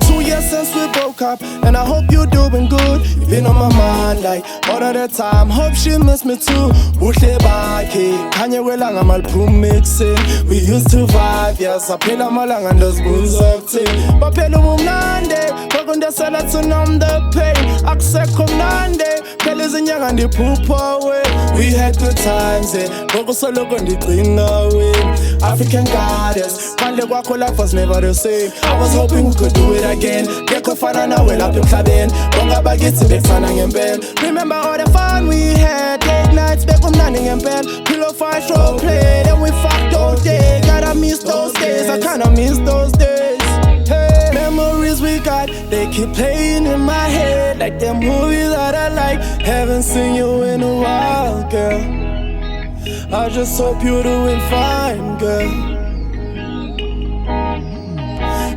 2 years since we broke up, and I hope you're doing good. You've been on my mind like all of the time. Hope she miss me too. Uhle bakhe khanye kwelanga malphum mixing. We used to vibe, yes. Aphela malanga ndozibunza kuthini. Baphela ubumnande bakundesela tsunami the pain. Akusekho mnande phela izinyanga ndiphupha away. We had good times, ngoku soloko ndiqina wena. African goddess, phandle kwakho life was never the same. I was hoping we could do it again. Ngekho fana nawe lapha emhlabeni. Bongabakithi bekuthanda ngempela. Remember all the fun we had, late nights bekumnandi ngempela. Pillow fight, role play, then we fucked all day. Gotta miss those days, I kinda miss those days. Hey, memories we got, they keep playing in my head like the movies that I like. Haven't seen you in a while, girl. I just hope you're doing fine, girl.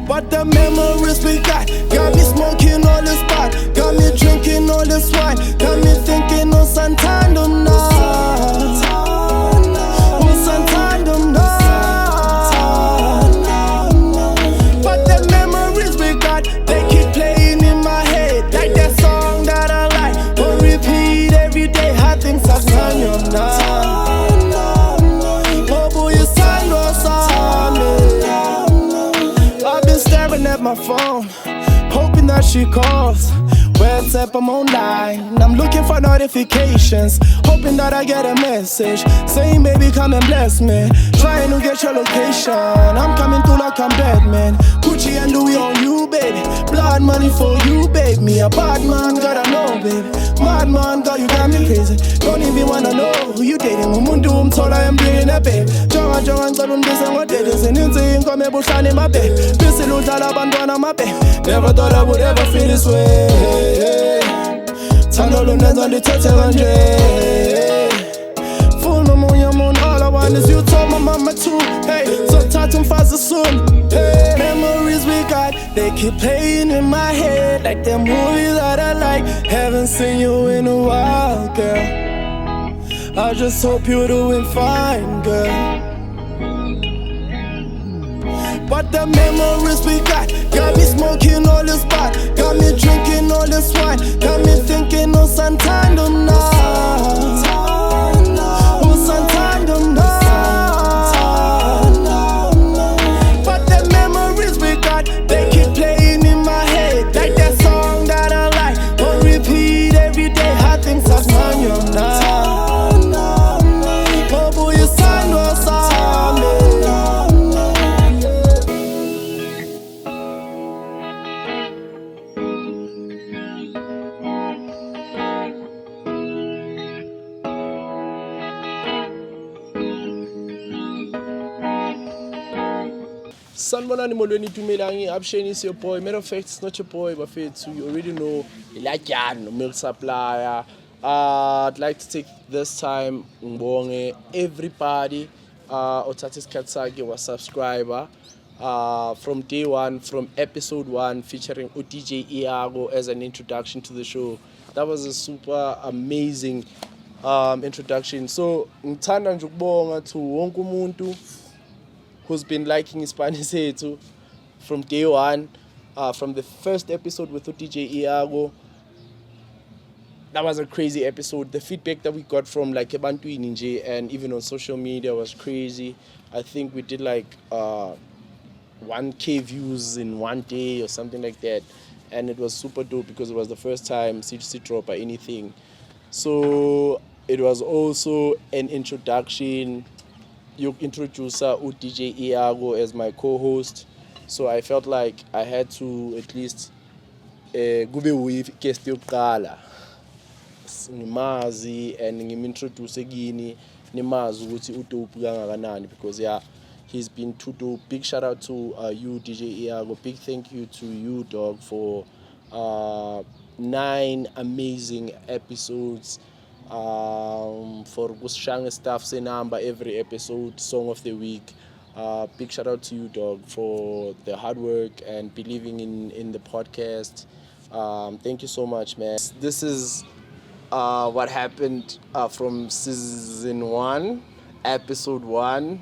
But the memories we got me smoking all this pot, got me drinking all this wine, got me thinking on Santandum now. On Santandum now. But the memories we got, they keep playing in my head like that song that I like on repeat every day. How things are turning now. At my phone, hoping that she calls. WhatsApp, I'm online, I'm looking for notifications, hoping that I get a message saying baby come and bless me. Trying to get your location, I'm coming through like I'm Batman. Gucci and Louis on you, baby. Blood money for you, baby. Me a bad man, gotta know, baby. Mad man, God, you got me crazy. Don't even wanna know who you dating. Umuntu umthola I am bringing that baby. Jonga ngicela undise ngodede sininzi inkomo ebuhlane my baby. Bisi ludlala abantwana my baby. Never thought I would ever feel this way. Thando lunenza ndithethe kanje. Full moon, all I want is you. Told my mama too. Hey, so touch umfazi soon. Hey, memories we got, they keep playing in my head like the movies that I like. Haven't seen you in a while, girl. I just hope you're doing fine, girl. But the memories we got me smoking all this pot, got me drinking all this wine, got me thinking on Santandum now. On Santandum now. But the memories we got, they keep playing in my head like that song that I like on repeat every day. How things are turning now. Oh boy, it's time to stop. Sanibonani molweni Tumelangi, Abshane is your boy. Matter of fact, it's not your boy, but you already know Iago, MILK SUPPLIER. I'd like to take this time ngibonge everybody othatha isikhathi sakhe was subscriber from day one, from episode 1 featuring DJ Iago as an introduction to the show. That was a super amazing introduction. So ngithanda nje ukubonga to wonke umuntu who's been liking Spanish too from day one, from the first episode with DJ Iago. That was a crazy episode. The feedback that we got from like Abantu Ninja and even on social media was crazy. I think we did like 1K views in one day or something like that, and it was super dope because it was the first time C2C drop or anything. So it was also an introduction. You introducer DJ Iago as my co-host, so I felt like I had to at least kube with guest yokuqala ngimazi and ngimintroduce kini nimazi ukuthi udope kangakanani, because yeah, he's been too dope. Big shout out to you DJ Iago. Big thank you to you dog for 9 amazing episodes. For kushanga stuff say number every episode, song of the week. Big shout out to you dog for the hard work and believing in the podcast. Thank you so much, man. This is what happened from season 1, episode 1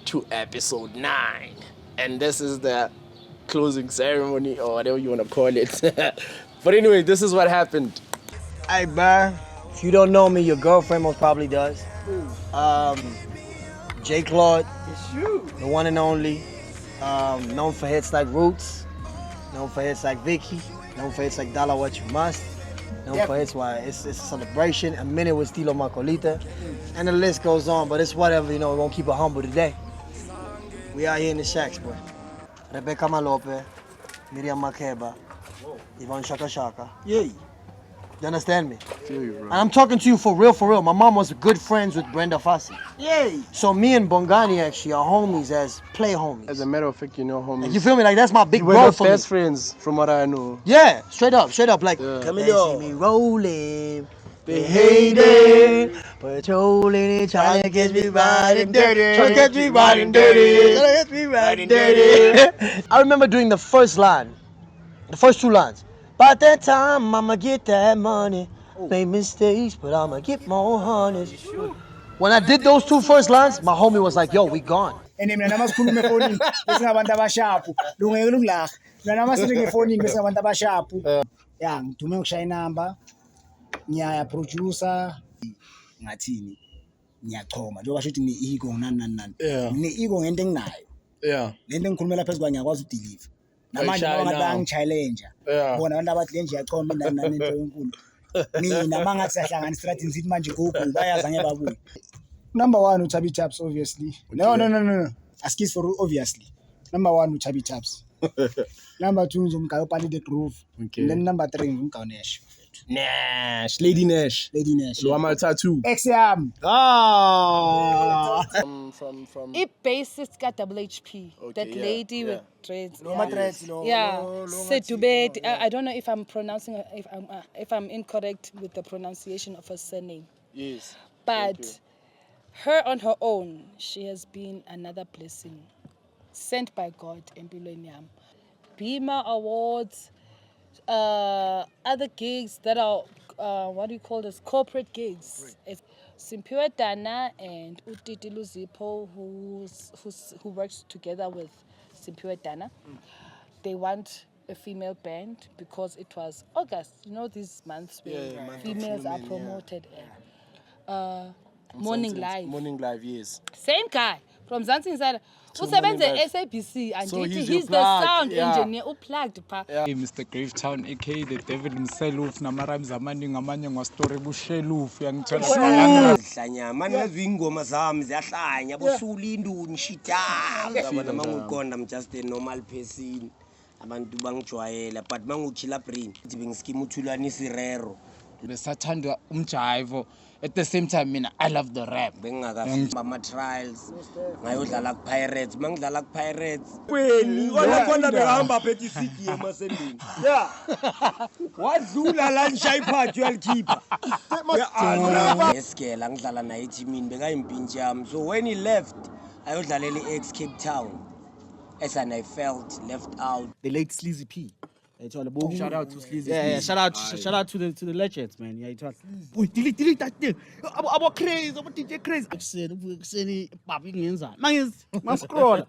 to episode 9, and this is the closing ceremony or whatever you want to call it. But anyway, this is what happened. Hey, bro. If you don't know me, your girlfriend most probably does. J. Claude, the one and only. Known for hits like Roots, known for hits like Vicky, known for hits like Dala What You Must, known for hits why it's a celebration. A minute with Stilo Macolita, and the list goes on. But it's whatever, you know. We won't keep it humble today. We out here in the shacks, boy. Rebecca Malope, Miriam Makeba, Ivan Shaka Shaka. Yeah. You understand me? Feel you, bro. And I'm talking to you for real, for real. My mom was good friends with Brenda Fassi. Yay! So me and Bongani actually are homies as play homies. As a matter of fact, you know, homies. You feel me? Like that's my big We're bro not for best me. friends, from what I know. Yeah, straight up. Like, they see me rolling, they hate it, patrolling it, trying to catch me riding dirty, trying to catch me riding dirty, trying to catch me riding dirty. I remember doing the first line, the first two lines. By that time, I'ma get that money. Made mistakes, but I'ma get more honeys. When I did those two first lines, my homie was like, yo, we gone. And mina namasikhuluma efonini bese ngabantu abashapu lungeke lunglaha mina namasiringa efonini bese ngabantu abashapu ya ngithume ngokushaya inamba ngiyaya producer ngathini ngiyachoma njengoba shothi ngine-ego nani ngine-ego ngento enginayo lento engikhulumela phezu kwa ngiyakwazi ukudeliver namanje ngathi angichallenja bona abantu abathi le nje yachoma nani into enkulu mina mangathi siyahlangana estradini sithi manje go bayazi angeke babuye. Number one, Utabi Taps, obviously. Okay. No. Askis for obviously. Number one, Utabi Taps. Number two, Zumkaopani the Groove. Okay. And then number three, Nash. Lady Nash. Luama Tattoo. XM. From It bassist got WHP. Okay, that lady with dreads. Setubet. I don't know if I'm pronouncing if I'm incorrect with the pronunciation of her surname. Yes. But her on her own, she has been another blessing sent by God in Bilonium. Bima Awards, other gigs that are, what do you call this, corporate gigs. Right. It's Simpiwe Dana and Utiti Luzipo, who works together with Simpiwe Dana. They want a female band because it was August. You know these months where females are promoted. Morning Live, yes. Same guy from Zanzi inside. Usebenze SABC and so he's the sound engineer uplugged pa. Mr. Gravetown aka the devil himself namarams amaningi amanye ngwastory busheluf yangithola hlanya manje ngezwe ingoma zami ziyahlanya bosuli induni shita abantu manguqonda I'm just a normal person abantu bangijwayela but manguchila brain ngithi bengiskima uthulwanisa irero besathanda umjive. At the same time, I love the rap. Bengingakafika ama-trials ngayodlala ku-Pirates mangidlala ku-Pirates kweni khona behamba phethe i-CD emasendeni ya wadlula la nishaya iphathi uyalikhipha yesigela ngidlala naye ethimini bekayimpintshi yami so when he left ayodlalela i-ex Cape Town and I felt left out. The late Sleazy P. Shout out to Sleazy. Yeah, shout out to the legends, man. Yeah, it was. Boy, delete that thing. About crazy, about DJ crazy. Kuseni papi ngenza. Mangis scroll.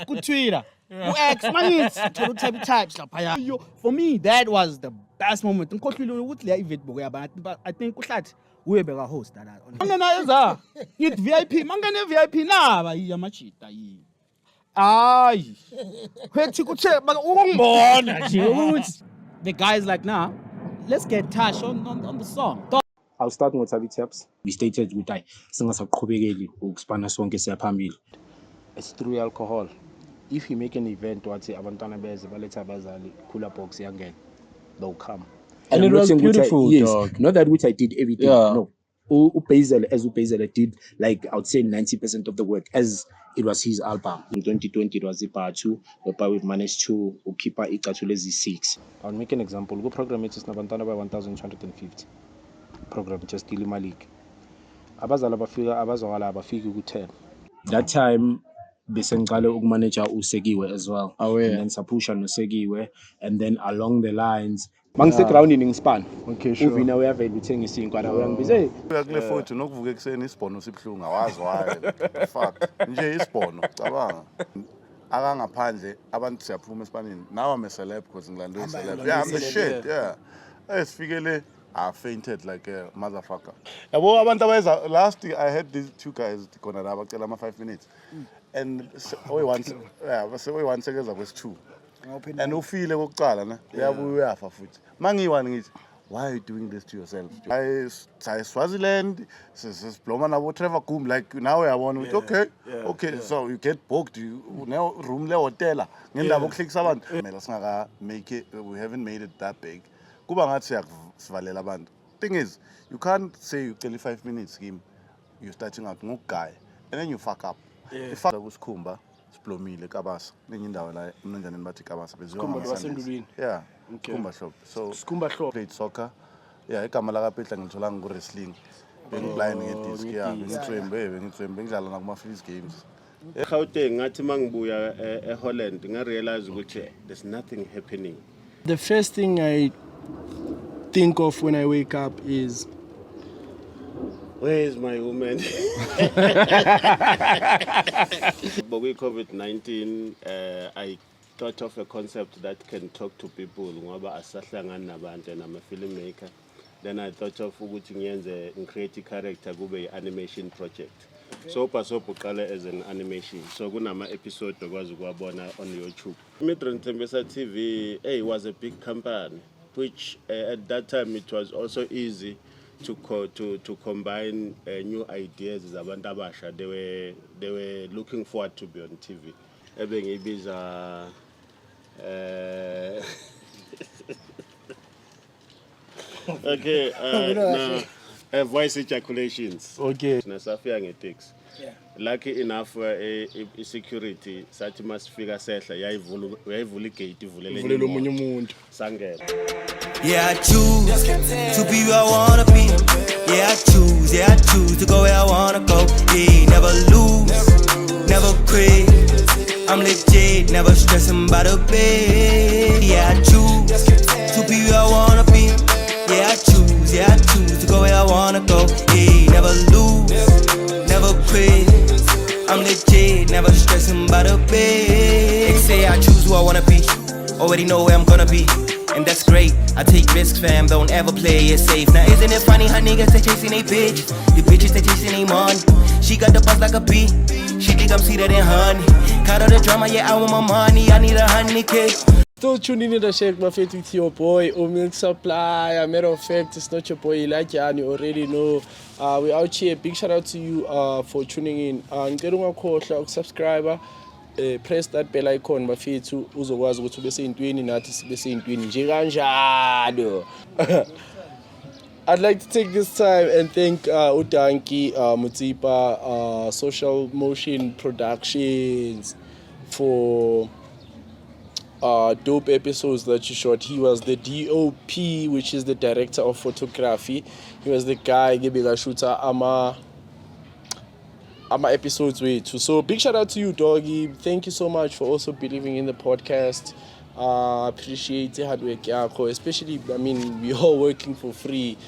Ku Twitter. Ku X mangis to types lapha. Yo, for me that was the best moment. Ngikhohlile ukuthi le event bokuya but I think uhlathi uyebeka host that. Mangena yenza. Ngithi VIP, mangene VIP naba yamachita yi. Aye. The guy's like, nah, let's get Tash on the song. I'll start with Utabi Taps. We stated with singasaqhubekeli ukuspana sonke siyaphambili. It's through alcohol. If you make an event wathi abantwana beze baletha abazali cooler box yangena, they'll come. And it was beautiful, dog. Not that which I did everything. Yeah. No. Upezele did like I would say 90% of the work as it was his album. In 2020 it was the part 2, whereby we've managed to keep Ikatulezi 6. I'll make an example. Go program it is Nabantana by 1,250. Program just Dilima League. Abazala bafika ku 10. That time besengqale ukumanager uSekiwe as well. Oh, yeah. And then Sapusha noSekiwe, and then along the lines mangise grounding ngispan. Okay, sure. Uvina uyavela uthenga isinkwa na uyangibize. Kule futhi nokuvuka ekseni isibhono sibhlungu awazi why. Fuck. Nje isibhono cabanga. akangaphandle abantu siyaphuma esipanini. Now I'm a celeb because ngilande celeb. Yeah, I'm the shit. Yeah. Esifikele I fainted like a motherfucker. Yabo abantu abayeza last I had these two guys khona la bacela ama 5 minutes. And we once sekeza kwesi2. And ufile kokuqala na uyabuya uyafa futhi. Mangiyiwani ngithi why are you doing this to yourself? I Swaziland, Sisbloma nabo Trevor Goom, like now I want with okay, so you get booked, you now room le hotel. Ngendaba okuhlekisa abantu. Mela singaka make it, we haven't made it that big. Kuba ngathi siyasivalela abantu. Thing is, you can't say you tell 5 minutes scheme, you're starting out ngokuguy, and then you fuck up. If fuck kusikhumba, siplomile kabasa. Nenye indawo la emnanjani bathi kabasa beziwa. Sikhumba lwasendulwini. Yeah. Sikhumba shop. So Sikhumba shop. Played soccer. Yeah, igama la kapetla ngitholanga ku wrestling. Bengiblind ngedisc yeah, ngithembe ngidlala na kuma freeze games. Gauteng ngathi mangibuya eHolland ngarealize ukuthi there's nothing happening. The first thing I think of when I wake up is Where is my woman? But with COVID-19, I thought of a concept that can talk to people. Ngoba asahlangana nabantu and I'm a filmmaker. Then I thought of ukuthi ngiyenze create character kube animation project. So uqala as an animation. So kunama episode okwazi ukuwabona on YouTube. Midran Tembesa TV was a big company, which at that time it was also easy to combine new ideas zabantu abasha. They were looking forward to be on TV. Ebengibiza okay, now voice ejaculations. okay. Nasafika ngetext. Lucky enough security sathi masifika sehla yayivula igate ivulele omunye umuntu. Sangena. Yeah, I choose to be where I wanna be. Yeah, I choose to go where I wanna go. Yeah, never lose, never quit. I'm legit, never stressing about the bed. Yeah, I choose to be where I wanna be. Yeah, I choose to go where I wanna go. Yeah, never lose, never quit. I'm legit, never stressing about a bit. They say I choose who I wanna be. Already know where I'm gonna be. And that's great, I take risks fam, don't ever play it safe. Now isn't it funny how niggas they chasing a bitch? The bitches they chasing a money. She got the buzz like a bee, she think I'm sweeter than honey. Cut out the drama, yeah I want my money, I need a honey cake. Still tuning in the Shake my faith with your boy, MILK SUPPLIER. Matter of fact, it's not your boy like you already know. We're out here. Big shout out to you for tuning in. Ngicela ungakhohlwa subscriber, press that bell icon bafethu uzokwazi ukuthi ube seyintweni nathi sibe seyintweni nje kanjalo. I'd like to take this time and thank Udanki Mutipa Social Motion Productions for dope episodes that you shot. He was the DOP, which is the director of photography. He was the guy giving a shooter ama episodes way too. So big shout out to you, doggy. Thank you so much for also believing in the podcast. Appreciate the hard work, Iago. Especially, I mean, we all working for free.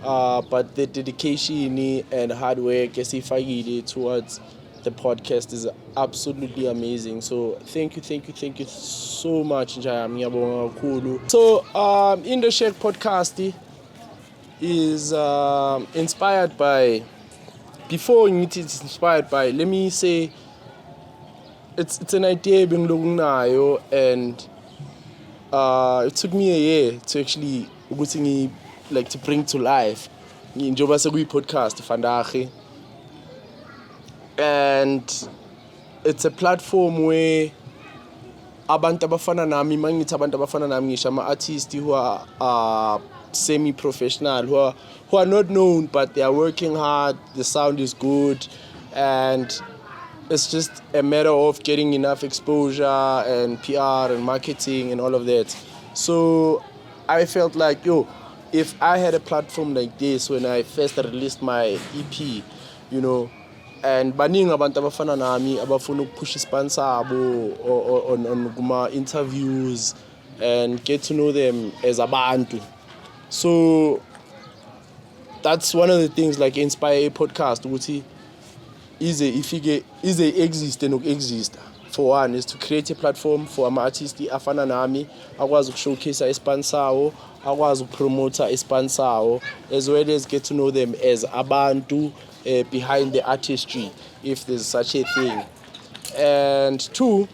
But the dedication and hard work towards the podcast is absolutely amazing. So thank you so much. So InDaShack podcast is inspired by, before it's inspired by, let me say it's an idea being looking now, and it took me a year to actually to bring to life. Njoba sekuyi podcast fandache. And it's a platform where abantu abafana nami, mangithi abantu abafana nami ngisho ama-artists who are semi-professional, who are not known but they are working hard, the sound is good, and it's just a matter of getting enough exposure and PR and marketing and all of that. So I felt like, if I had a platform like this when I first released my EP, and baningi abantu abafana nami abafuna ukupush sponsor abo on kuma interviews and get to know them as abantu. So that's one of the things like inspire a podcast ukuthi ize exist and exist for one, is to create a platform for ama-artists afana nami, akwazi ukushowcase ispan sawo, akwazi ukupromota ispan sawo, as well as get to know them as abantu behind the artistry, if there's such a thing. And two,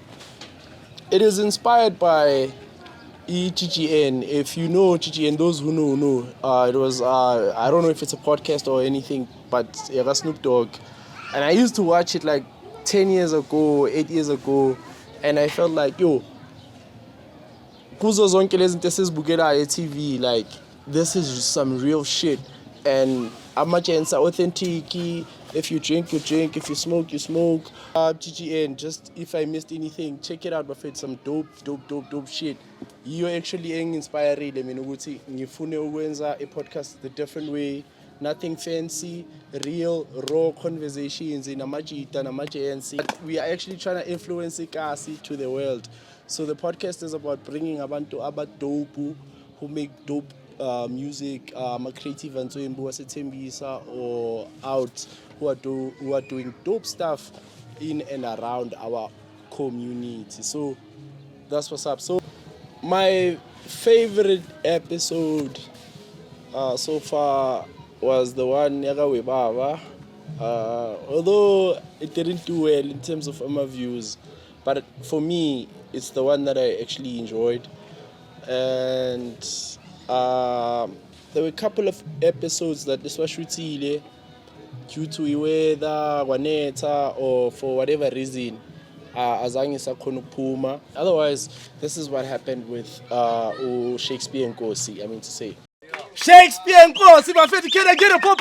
it is inspired by GGN. If you know GGN, those who know. It was, I don't know if it's a podcast or anything, but it was Snoop Dogg. And I used to watch it like 10 years ago, 8 years ago, and I felt like, yo, kuzo zonke lezi zinto esizibukelayo TV, like, this is just some real shit. And amajensa authentic. If you drink, you drink. If you smoke, you smoke. GGN, just if I missed anything, check it out. But it's some dope shit. You're actually inspired. I mean, ngifune ukwenza a podcast the different way. Nothing fancy, real, raw conversations in Amajita, Namajensi. We are actually trying to influence Ikasi to the world. So the podcast is about bringing abantu dope who make dope music, creative and so in Tembisa or out who are doing dope stuff in and around our community. So that's what's up. So my favorite episode so far was the one Iago Baba. Although it didn't do well in terms of my views, but for me it's the one that I actually enjoyed. And there were a couple of episodes that this was shooting due to weather, waneta, or for whatever reason, azange sakhona ukuphuma. Otherwise, this is what happened with Shakespear Nkosi, I mean to say. Shakespear Nkosi, my friend, can I get a pop?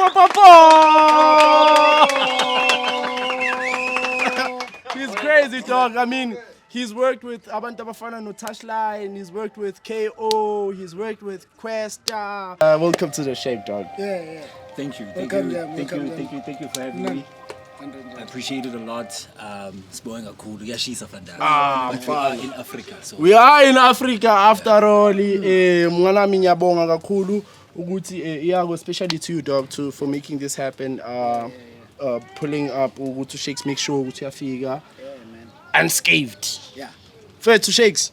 He's crazy, dog. I mean, he's worked with abantu abafana no TOUCHLINE, he's worked with KO, he's worked with KWESTA. Welcome to the Shape, dog. Yeah. Thank you for having me. I appreciate it a lot. Sibonga kakhulu kuyashisa fanda. But we are in Africa, so we are in Africa after all. Mwanami ngiyabonga kakhulu ukuthi Iago, especially to you, dog, for making this happen. Pulling up to Shakes, make sure ukuthi uyafika unscathed. Yeah. First to Shakes.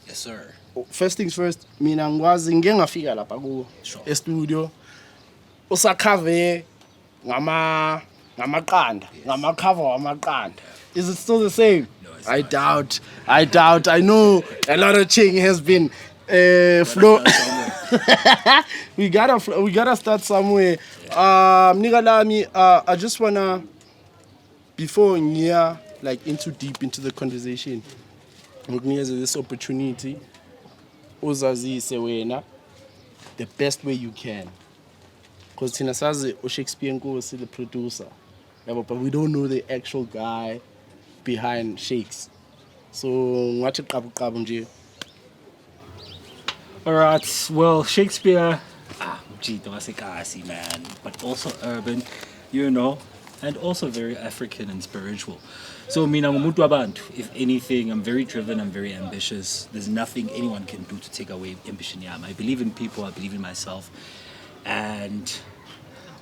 yes sir. First things first, mina ngikwazi ngeke ngafika lapha ku e-studio. Usakhave ngamaqanda, ngamakhava wamaqanda. Is it still the same? No, it's I not. doubt. I know a lot of ching has been flow. we gotta start somewhere. Nigga Lami, I just wanna, before like deep into the conversation, this opportunity, uzazise wena the best way you can. Because thina sazi Shakespear Nkosi, the producer, but we don't know the actual guy behind Shakes. So ngathi qabu nje. All right, well, Shakespeare, man, but also urban, and also very African and spiritual. So mina ngumuntu wabantu. If anything, I'm very driven, I'm very ambitious. There's nothing anyone can do to take away ambition yami. I believe in people, I believe in myself. And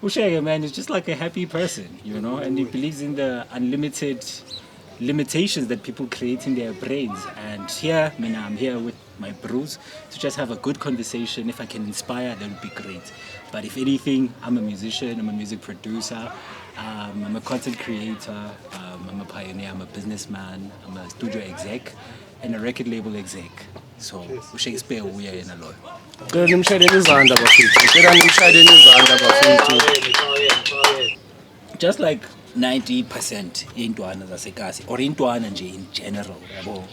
Ushega, man, is just like a happy person, and he believes in the unlimited limitations that people create in their brains. And here, I'm here with my bros to just have a good conversation. If I can inspire, that would be great. But if anything, I'm a musician, I'm a music producer, I'm a content creator, I'm a pioneer, I'm a businessman, I'm a studio exec, and a record label exec. So Shakespeare, we are in a lot. Just like 90% yentwana zasekasi or intwana nje in general,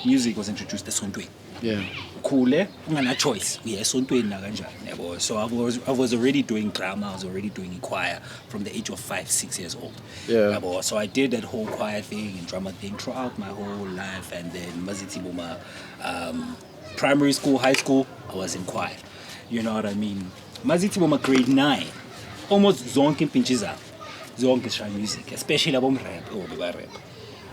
music was introduced esontweni. Yeah. Khule ungana choice uya esontweni na kanjani, yabo. So I was already doing drama, I was already doing choir from the age of 5-6 years old. Yeah. Yabo. So I did that whole choir thing and drama thing throughout my whole life. And then Mazithi Buma, primary school, high school, I was in choir. You know what I mean? Mazithi Buma grade 9, almost zonke pinchiza. Zonke sha music, especially abom rap or beba rap.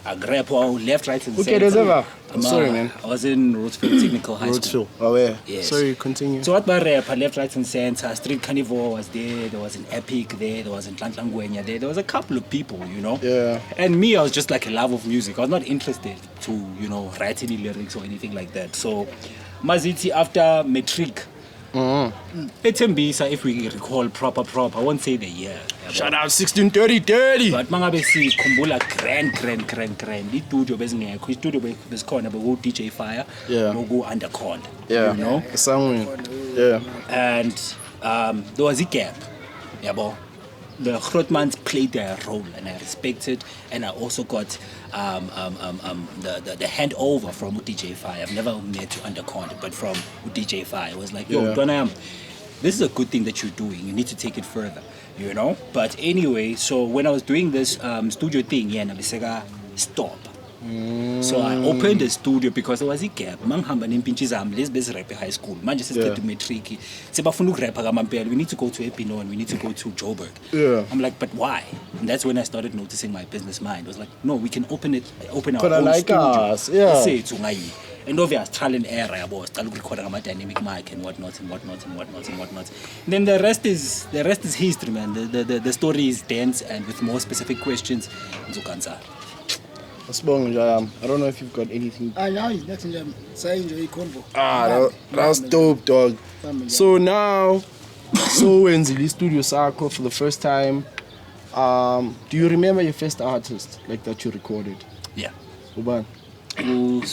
I grew up left, right, and Okay, there's ever. Sorry, man. I was in Rhodes Technical High School. Oh, yeah. Yes. Sorry, continue. So what my rap, I left, right, and center. Street Carnivore was there was an Epic there was an Tlantla there was a couple of people, you know. Yeah. And me, I was just like a love of music. I was not interested to, you know, write any lyrics or anything like that. So, Maziti after matric. If we recall proper, I won't say the year. Shout out 1630. But mangabe si kumbula grand. Itudio bezingekho. Itudio besikhona beku DJ Fire. Yeah. Beku Undercon. Yeah. You know. Somewhere. Yeah. And there was a gap. Yabo. The Grootmans played their role, and I respected, and I also got the handover from DJ Fire. I've never met Undercon, but from DJ Fire, it was like, yo, this is a good thing that you're doing. You need to take it further, you know. But anyway, so when I was doing this studio thing, stop. So I opened a studio because there was a gap. Manghamba nempintshi zami lezi bezirap high school. Manje sesiqeda matric. Sebafuna ukurapha kamampela. We need to go to Epinon. We need to go to Joburg. Yeah. I'm like, but why? And that's when I started noticing my business mind. I was like, no, we can open our own like studio. Us. Yeah. And obviously, trial and error, start recording my dynamic mic and whatnot. Then the rest is history, man. The story is dense and with more specific questions. I don't know if you've got anything. No, it's nothing. Say enjoy convo. That was dope, dog. So now, when the studio Sako for the first time, do you remember your first artist like that you recorded? Yeah. Uban. The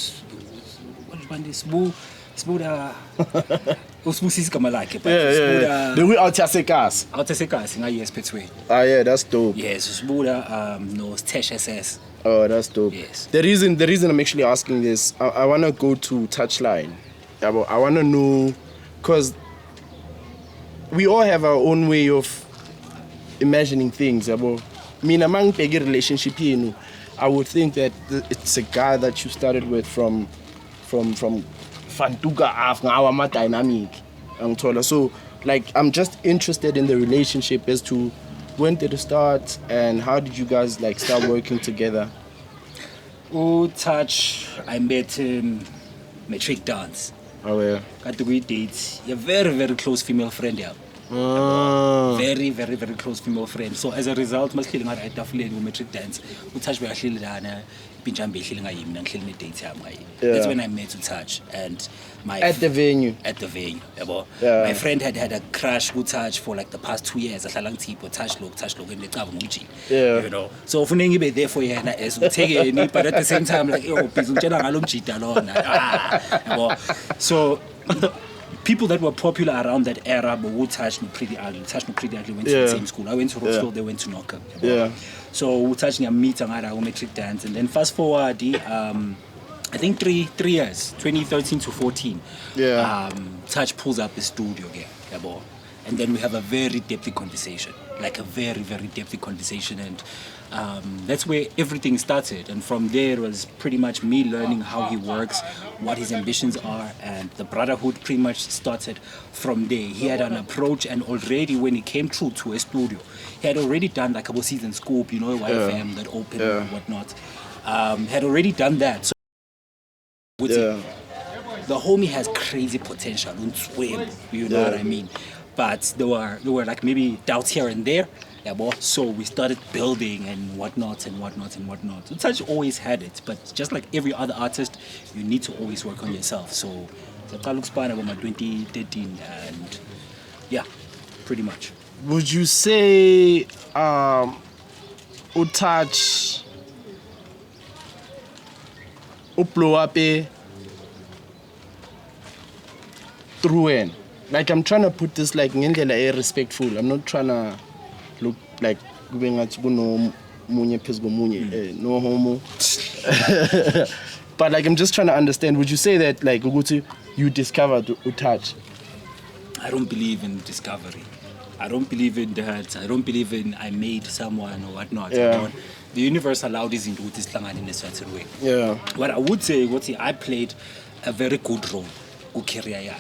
way Autasekas. Yes, Petwe. Yeah, that's dope. Yes, Sbuda no Tesh SS. Oh, that's dope. Yes. The reason I'm actually asking this, I want to go to Touchline. I want to know, because we all have our own way of imagining things. Me among big relationship here, I would think that it's a guy that you started with from Fantuga our dynamic. So, like, I'm just interested in the relationship as to when did it start and how did you guys like start working together? Touch, I met him matric dance. Oh yeah. Got the great dates. A very, very close female friend, yeah. Very, very, very close female friend. So as a result, I was at the matric dance. Touch by that's when I met Touch and at the venue. Yeah. My friend had a crush with Touch for like the past 2 years. Touch look in the yeah. You know. So if you be there for you as we take it, but at the same time like so people that were popular around that era, but would Touch no pretty ugly. Touch no pretty ugly went to the same school. I went to Rockville, they went to Knocker. Yeah. So we touched a meet and a matric dance, and then fast forward, I think 3 years, 2013 to 14. Yeah. Touch pulls up the studio again, and then we have a very depthy conversation, like a very, very depthy conversation, and that's where everything started. And from there it was pretty much me learning how he works, what his ambitions are, and the brotherhood pretty much started from there. He had an approach, and already when he came through to a studio, he had already done like a season scope, you know, YFM that opened and whatnot. Had already done that. So the homie has crazy potential, you know what I mean? But there were like maybe doubts here and there. So we started building and whatnot. So Touch always had it, but just like every other artist, you need to always work on yourself. So the looks fine about my 2013, and yeah, pretty much. Would you say Touch blow up through when? Like, I'm trying to put this like respectful. I'm not trying to look like no homo. But like, I'm just trying to understand. Would you say that like you discovered Touch? I don't believe in discovery. I don't believe in that. I don't believe in I made someone or whatnot. Yeah. The universe allowed this into this in a certain way. Yeah. What I would say, I played a very good role. Career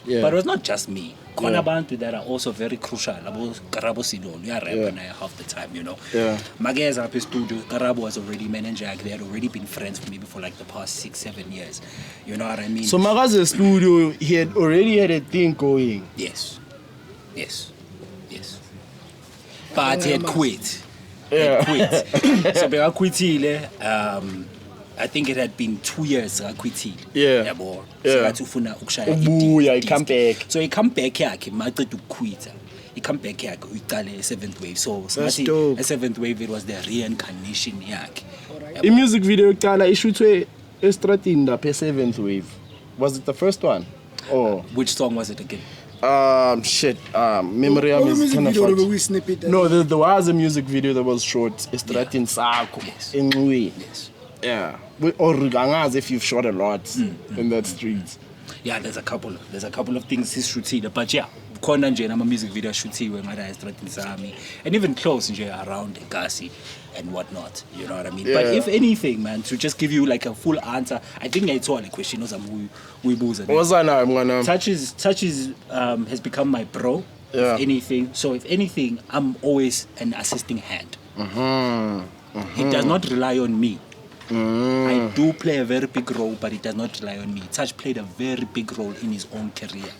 Yeah. But it was not just me. Khona abantu that are also very crucial. Karabo Sidon, we are rapping half the time, you know. Yeah. Magez up his studio, Karabo was already manager. They had already been friends maybe for like the past 6-7 years. You know what I mean? So Maga's studio, he had already had a thing going. Yes. But he had quit. Yeah. Quit. So I quit. I think it had been 2 years I quit. Yeah. So Ubuya, he come back. So he come back here, he might to quit. He come back here, we call it 7th wave. So that's dope. A 7th wave, it was the reincarnation. In music video, Kala, it should say Estratinda per 7th wave. Was it the first one? Or which song was it again? Memory is kind of no, there was a music video that was short. Estratin Sako. Yes. Yeah. Or Gangas if you've shot a lot in that street. Yeah, there's a couple of things he's shooting, but yeah, khona nje nama music video shootiwe ngada Estratin Sami, and even close nje around Nkasi and whatnot. You know what I mean? Yeah. But if anything, man, to just give you like a full answer, I think I told a question Touches has become my bro. Yeah. If anything, I'm always an assisting hand. He does not rely on me. I do play a very big role, but it does not rely on me. Touch played a very big role in his own career.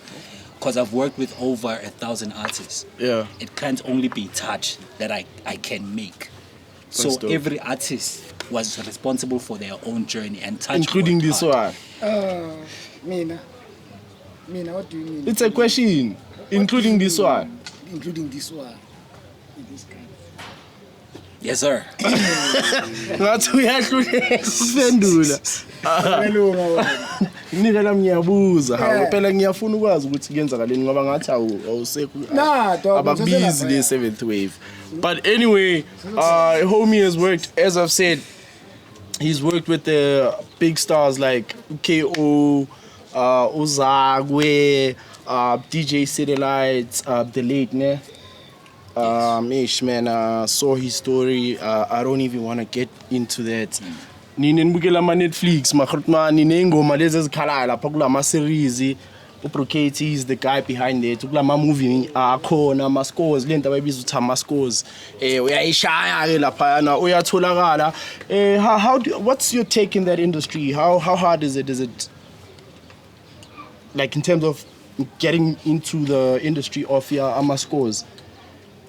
Because I've worked with over 1,000 artists. Yeah. It can't only be Touch that I can make. So every artist was responsible for their own journey, and Touch including this one. Mina, what do you mean? It's a question. Including this one. Including this one. This guy. Yes, sir. That's we have to sendula. Ngicela ngiyabuza ha phela ngiyafuna ukwazi ukuthi kuyenzakaleni ngoba ngathi awusekho ababusy the 7th wave. But anyway, homie has worked, as I've said, he's worked with the big stars like KO, Uzagwe, DJ Satellites, the late ne. Saw his story. I don't even want to get into that. Ninenbukela ma Netflix, makhotma ninengoma lezi ezikhala lapha kulama series. Ubrokate is the guy behind it. Kulama movie akhona ama scores lento abayibiza ukuthi ama scores. Uyayishaya ke lapha na uyatholakala. What's your take in that industry? How hard is it? Is it like in terms of getting into the industry of your ama scores?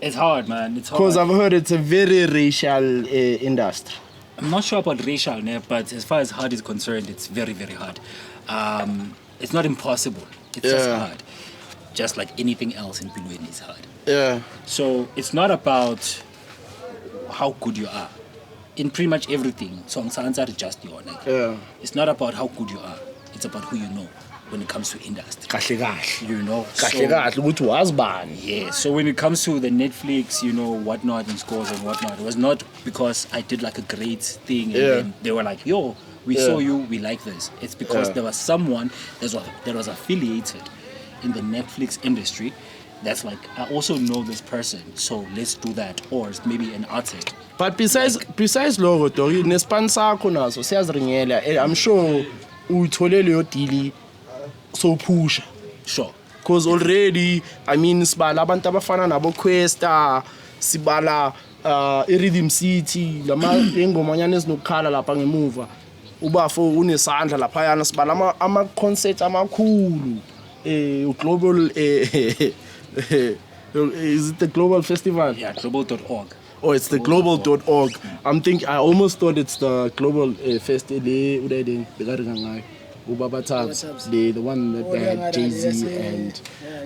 It's hard, man. It's hard. Because I've heard it's a very racial industry. I'm not sure about racial, but as far as hard is concerned, it's very, very hard. It's not impossible. It's just hard. Just like anything else in Pilweni is hard. Yeah. So it's not about how good you are. In pretty much everything, so answer just your name. It's not about how good you are. It's about who you know when it comes to industry. You know. Yeah. So when it comes to the Netflix, you know, whatnot and scores and whatnot, it was not because I did like a great thing and then they were like, yo, we saw you, we like this. It's because there was someone that was affiliated in the Netflix industry that's like, I also know this person, so let's do that. Or it's maybe an artist. But besides logo, nespansa naso siyaziringela. I'm sure uthole leyo deal so push. Sure. Because already, I mean, sibala abantu abafana nabo KWESTA, sibala iRhythm City, lama engomanyana ezinokukhala lapha ngemuva. Ubafo unesandla lapha yana sibala ama concerts amakhulu. Global is it the Global Festival? Yeah, global.org. Oh, it's the global.org. I almost thought it's the Global Festival. The one that had Jay-Z and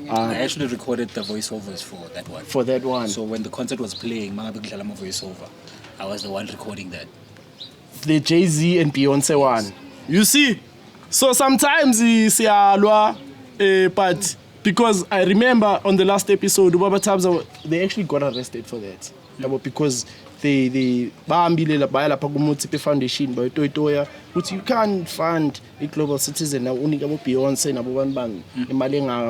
I actually recorded the voiceovers for that one. So when the concert was playing, voiceover, I was the one recording that. The Jay-Z and Beyonce one. You see? So sometimes but because I remember on the last episode, they actually got arrested for that. Because they foundation but you can't fund a global citizen Beyonce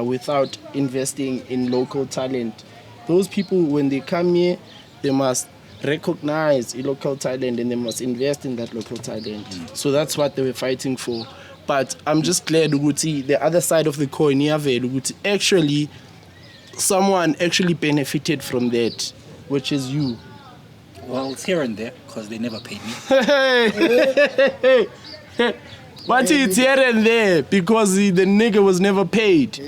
without investing in local talent. Those people, when they come here, they must recognize a local talent and they must invest in that local talent. So that's what they were fighting for. but I'm just glad ukuthi the other side of the coin ukuthi actually someone actually benefited from that, which is you. Well, it's here and there because they never paid me. But it's here and there because the nigga was never paid.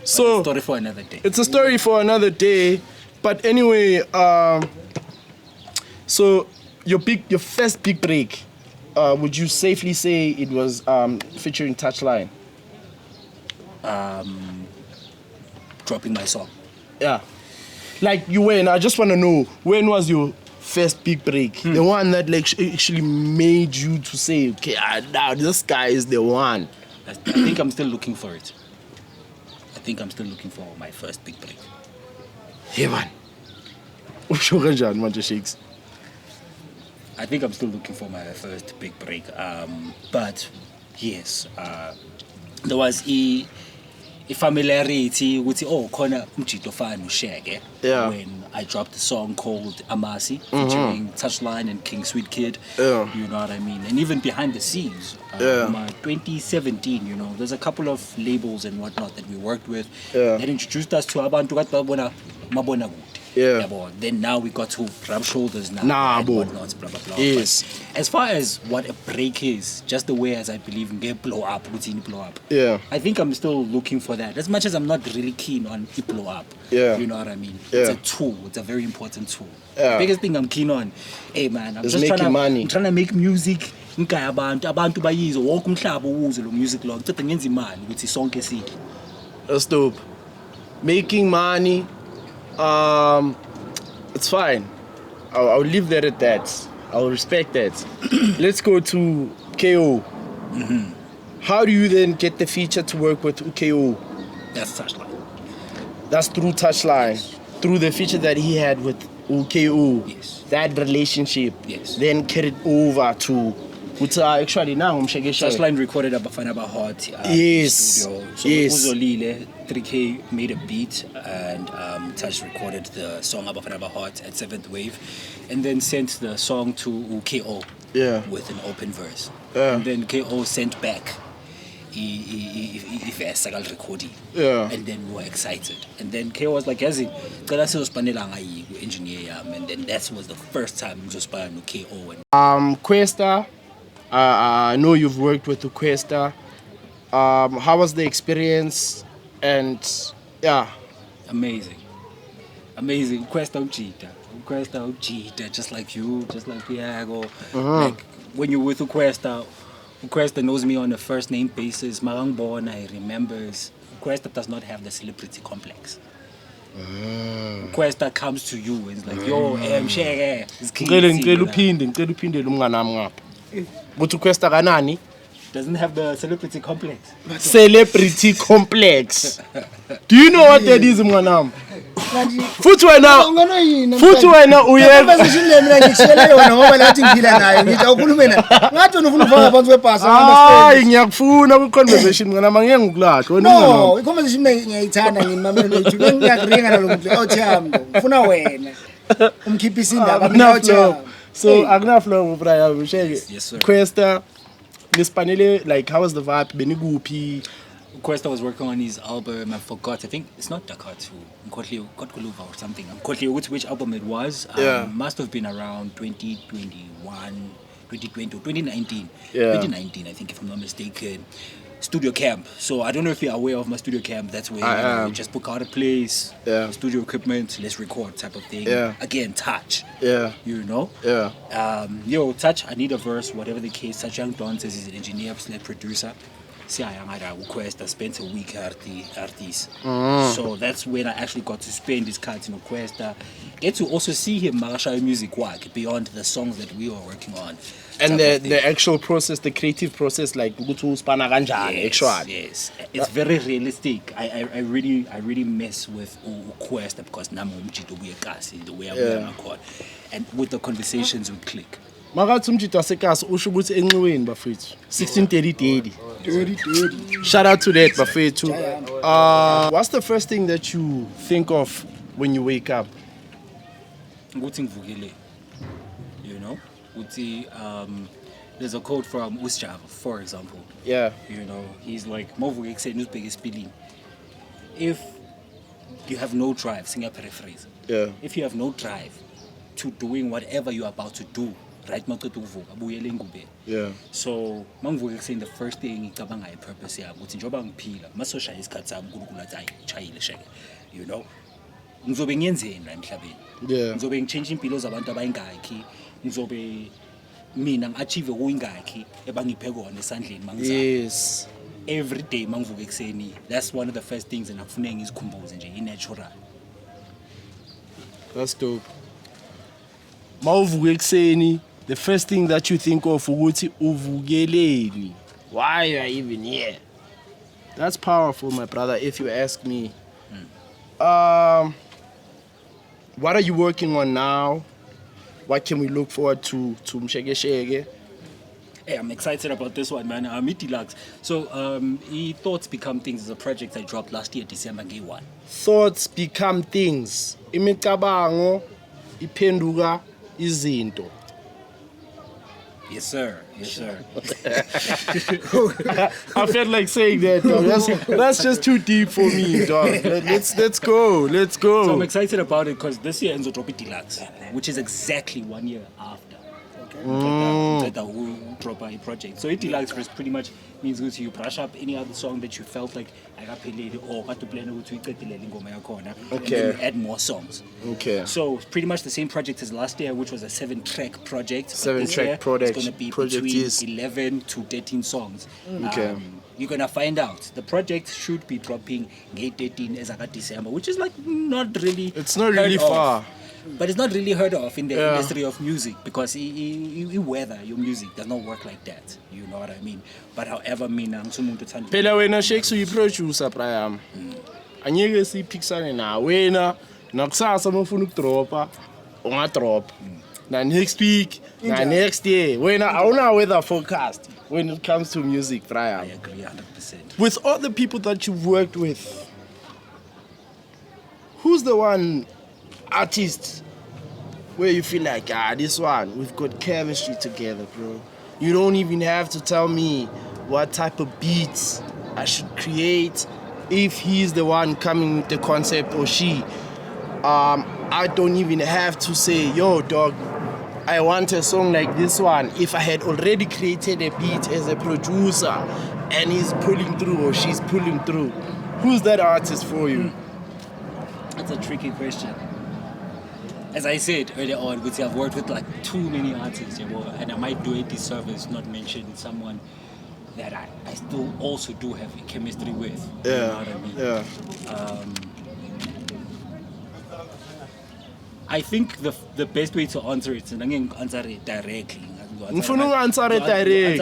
So Story for another day. It's a story for another day. But anyway, so your first big break, would you safely say it was featuring TOUCHLINE? Dropping my song. Yeah. Like you went, I just want to know, when was your first big break? The one that like actually made you to say, okay, now this guy is the one. I think I'm still looking for it. I think I'm still looking for my first big break. Hey man. Usho kanjani manje Shakes? I think I'm still looking for my first big break. But yes, there was a familiarity with khona umjito fan uShake when I dropped a song called Amasi featuring TOUCHLINE and King Sweet Kid. You know what I mean? And even behind the scenes, 2017, you know, there's a couple of labels and whatnot that we worked with that introduced us to abantu mabona good. Then now we got to rub shoulders now and whatnot, blah blah blah. Yes. But as far as what a break is, just the way as I believe in get blow up. Yeah. I think I'm still looking for that. As much as I'm not really keen on it blow up. Yeah. You know what I mean? Yeah. It's a tool. It's a very important tool. Yeah. The biggest thing I'm keen on, hey man, I'm Is just making money. I'm trying to make music. Abantu bayizo wonke umhlaba uwuze lo music lo. Ngicela ngenza imali ukuthi sonke sidle. That's dope. Making money, it's fine. I'll leave that at that. I'll respect that. Let's go to KO. How do you then get the feature to work with KO? That's TOUCHLINE. That's through TOUCHLINE. Through the feature that he had with KO. Yes. That relationship. Yes. Then carried over to actually now TOUCHLINE recorded Abafana Bahot yes. studio. So yes. Uzolile 3K made a beat and Touch recorded the song Abafana Bahot at 7th Wave and then sent the song to KO with an open verse. And then KO sent back if recording. And then we were excited. And then KO was like, engineer and then that was the first time we just played with KO and KWESTA. I know you've worked with KWESTA. How was the experience? And amazing. KWESTA Ujita, just like you, just like Iago. Like when you're with KWESTA knows me on a first name basis. Marang I remembers. KWESTA does not have the celebrity complex. KWESTA comes to you and it's like, yo, I'm Shake. KWESTA kanani? Doesn't have the celebrity complex. Celebrity complex. Do you know what that is, mwanam? Futhi wena uye conversation le mina ngishela yona ngoba lathi ngidila nayo ngithi awukhulume naye ngathi wena ufuna ufaka phansi kwebhasi hayi ngiyakufuna ku conversation mwanam angeke ngikulahle wena no i-conversation ngiyayithanda ngimamela noyithi ngiyakuringa nalomuntu othi yami ufuna wena umkhiphisa indaba mina othi so akunaflow braya usheke yes sir KWESTA nispanele like how was the vibe beniguphi KWESTA was working on his album. I forgot. I think it's not Dakatu, Kotkoluva or something. I'm Kotkoluva which album it was. Must have been around 2021, 2020 or 2019. 2019, I think, if I'm not mistaken. Studio camp. So I don't know if you're aware of my studio camp. That's where you just book out a place, studio equipment, let's record type of thing. Again, Touch. You know? Yo, Touch, I need a verse, whatever the case. Touch Young Don says he's an engineer, producer. KWESTA spent a week at the artist. So that's when I actually got to spend his cards in KWESTA. Get to also see him Marashai music work beyond the songs that we were working on. And the actual process, the creative process, like yes. It's very realistic. I really mess with KWESTA because the way I record. And with the conversations we click. Makathi umjito wasekasi usho ukuthi enxiweni bafethu 1630 shout out to that bafethu. What's the first thing that you think of when you wake up? Ukuthi ngivukile, you know, ukuthi there's a quote from Usjava, for example. Yeah. You know, he's like, "Movu eksenu's biggest feeling. If you have no drive, sing a paraphrase. Yeah. If you have no drive to doing whatever you're about to do, right? Yeah. So, mangivuka ekuseni, the first thing ngicabanga purpose yami ukuthi njoba ngiphila masoshaya isikhathi sami uNkulunkulu athi hayi chayile sheke. You know? Ngizobe ngiyenzeni la emhlabeni. Yeah. Ngizobe ngichange impilo zabantu abayingakhi. Ngizobe mina ngi-achieve kuyingakhi ebangiphe kona esandleni mangizama. Yes. Every day mangivuka ekuseni, that's one of the first things and akufuneka ngizikhumbuze nje i-natural. That's dope. Mawuvuka ekuseni, the first thing that you think of ukuthi uvukeleni. Why you are even here? That's powerful, my brother, if you ask me. What are you working on now? What can we look forward to Msheke? Hey, I'm excited about this one, man. DELUX. So, Thoughts Become Things is a project I dropped last year, December 1. Thoughts become things. Imicabango iphenduka izinto. Yes, sir. Yes, sir. I felt like saying that, dog. That's just too deep for me, dog. Let's go. So I'm excited about it because this year ends with DELUX, which is exactly 1 year after. That whole drop a project. So DELUX pretty much means that you brush up any other song that you felt like I got played or got to play okay. And add more songs. Okay. So pretty much the same project as last year, which was a 7-track project. 7-track project. It's going to be project between is 11 to 13 songs. Okay. You're going to find out. The project should be dropping 13 as I December, which is like not really. It's not really far. But it's not really heard of in the industry of music because whether your music does not work like that. You know what I mean? But however, mina ngisumuntu thanda. Phela wena Shakes uyi-producer Brian. Anyeke siphikisane na wena nakusasa mawufuna ukudropa ungadrop. Na next week, na next year. Wena awuna weather forecast when it comes to music, Brian. I agree 100%. With all the people that you've worked with, who's the one artist where you feel like, this one, we've got chemistry together, bro? You don't even have to tell me what type of beats I should create if he's the one coming with the concept or she. I don't even have to say, yo, dog, I want a song like this one. If I had already created a beat as a producer and he's pulling through or she's pulling through, who's that artist for you? That's a tricky question. As I said earlier on, I've worked with like too many artists, and I might do a disservice not mention someone that I still also do have a chemistry with. Yeah. You know what I mean? Yeah. I think the best way to answer it, and I'm going to answer it directly. Ngifuna answer it directly.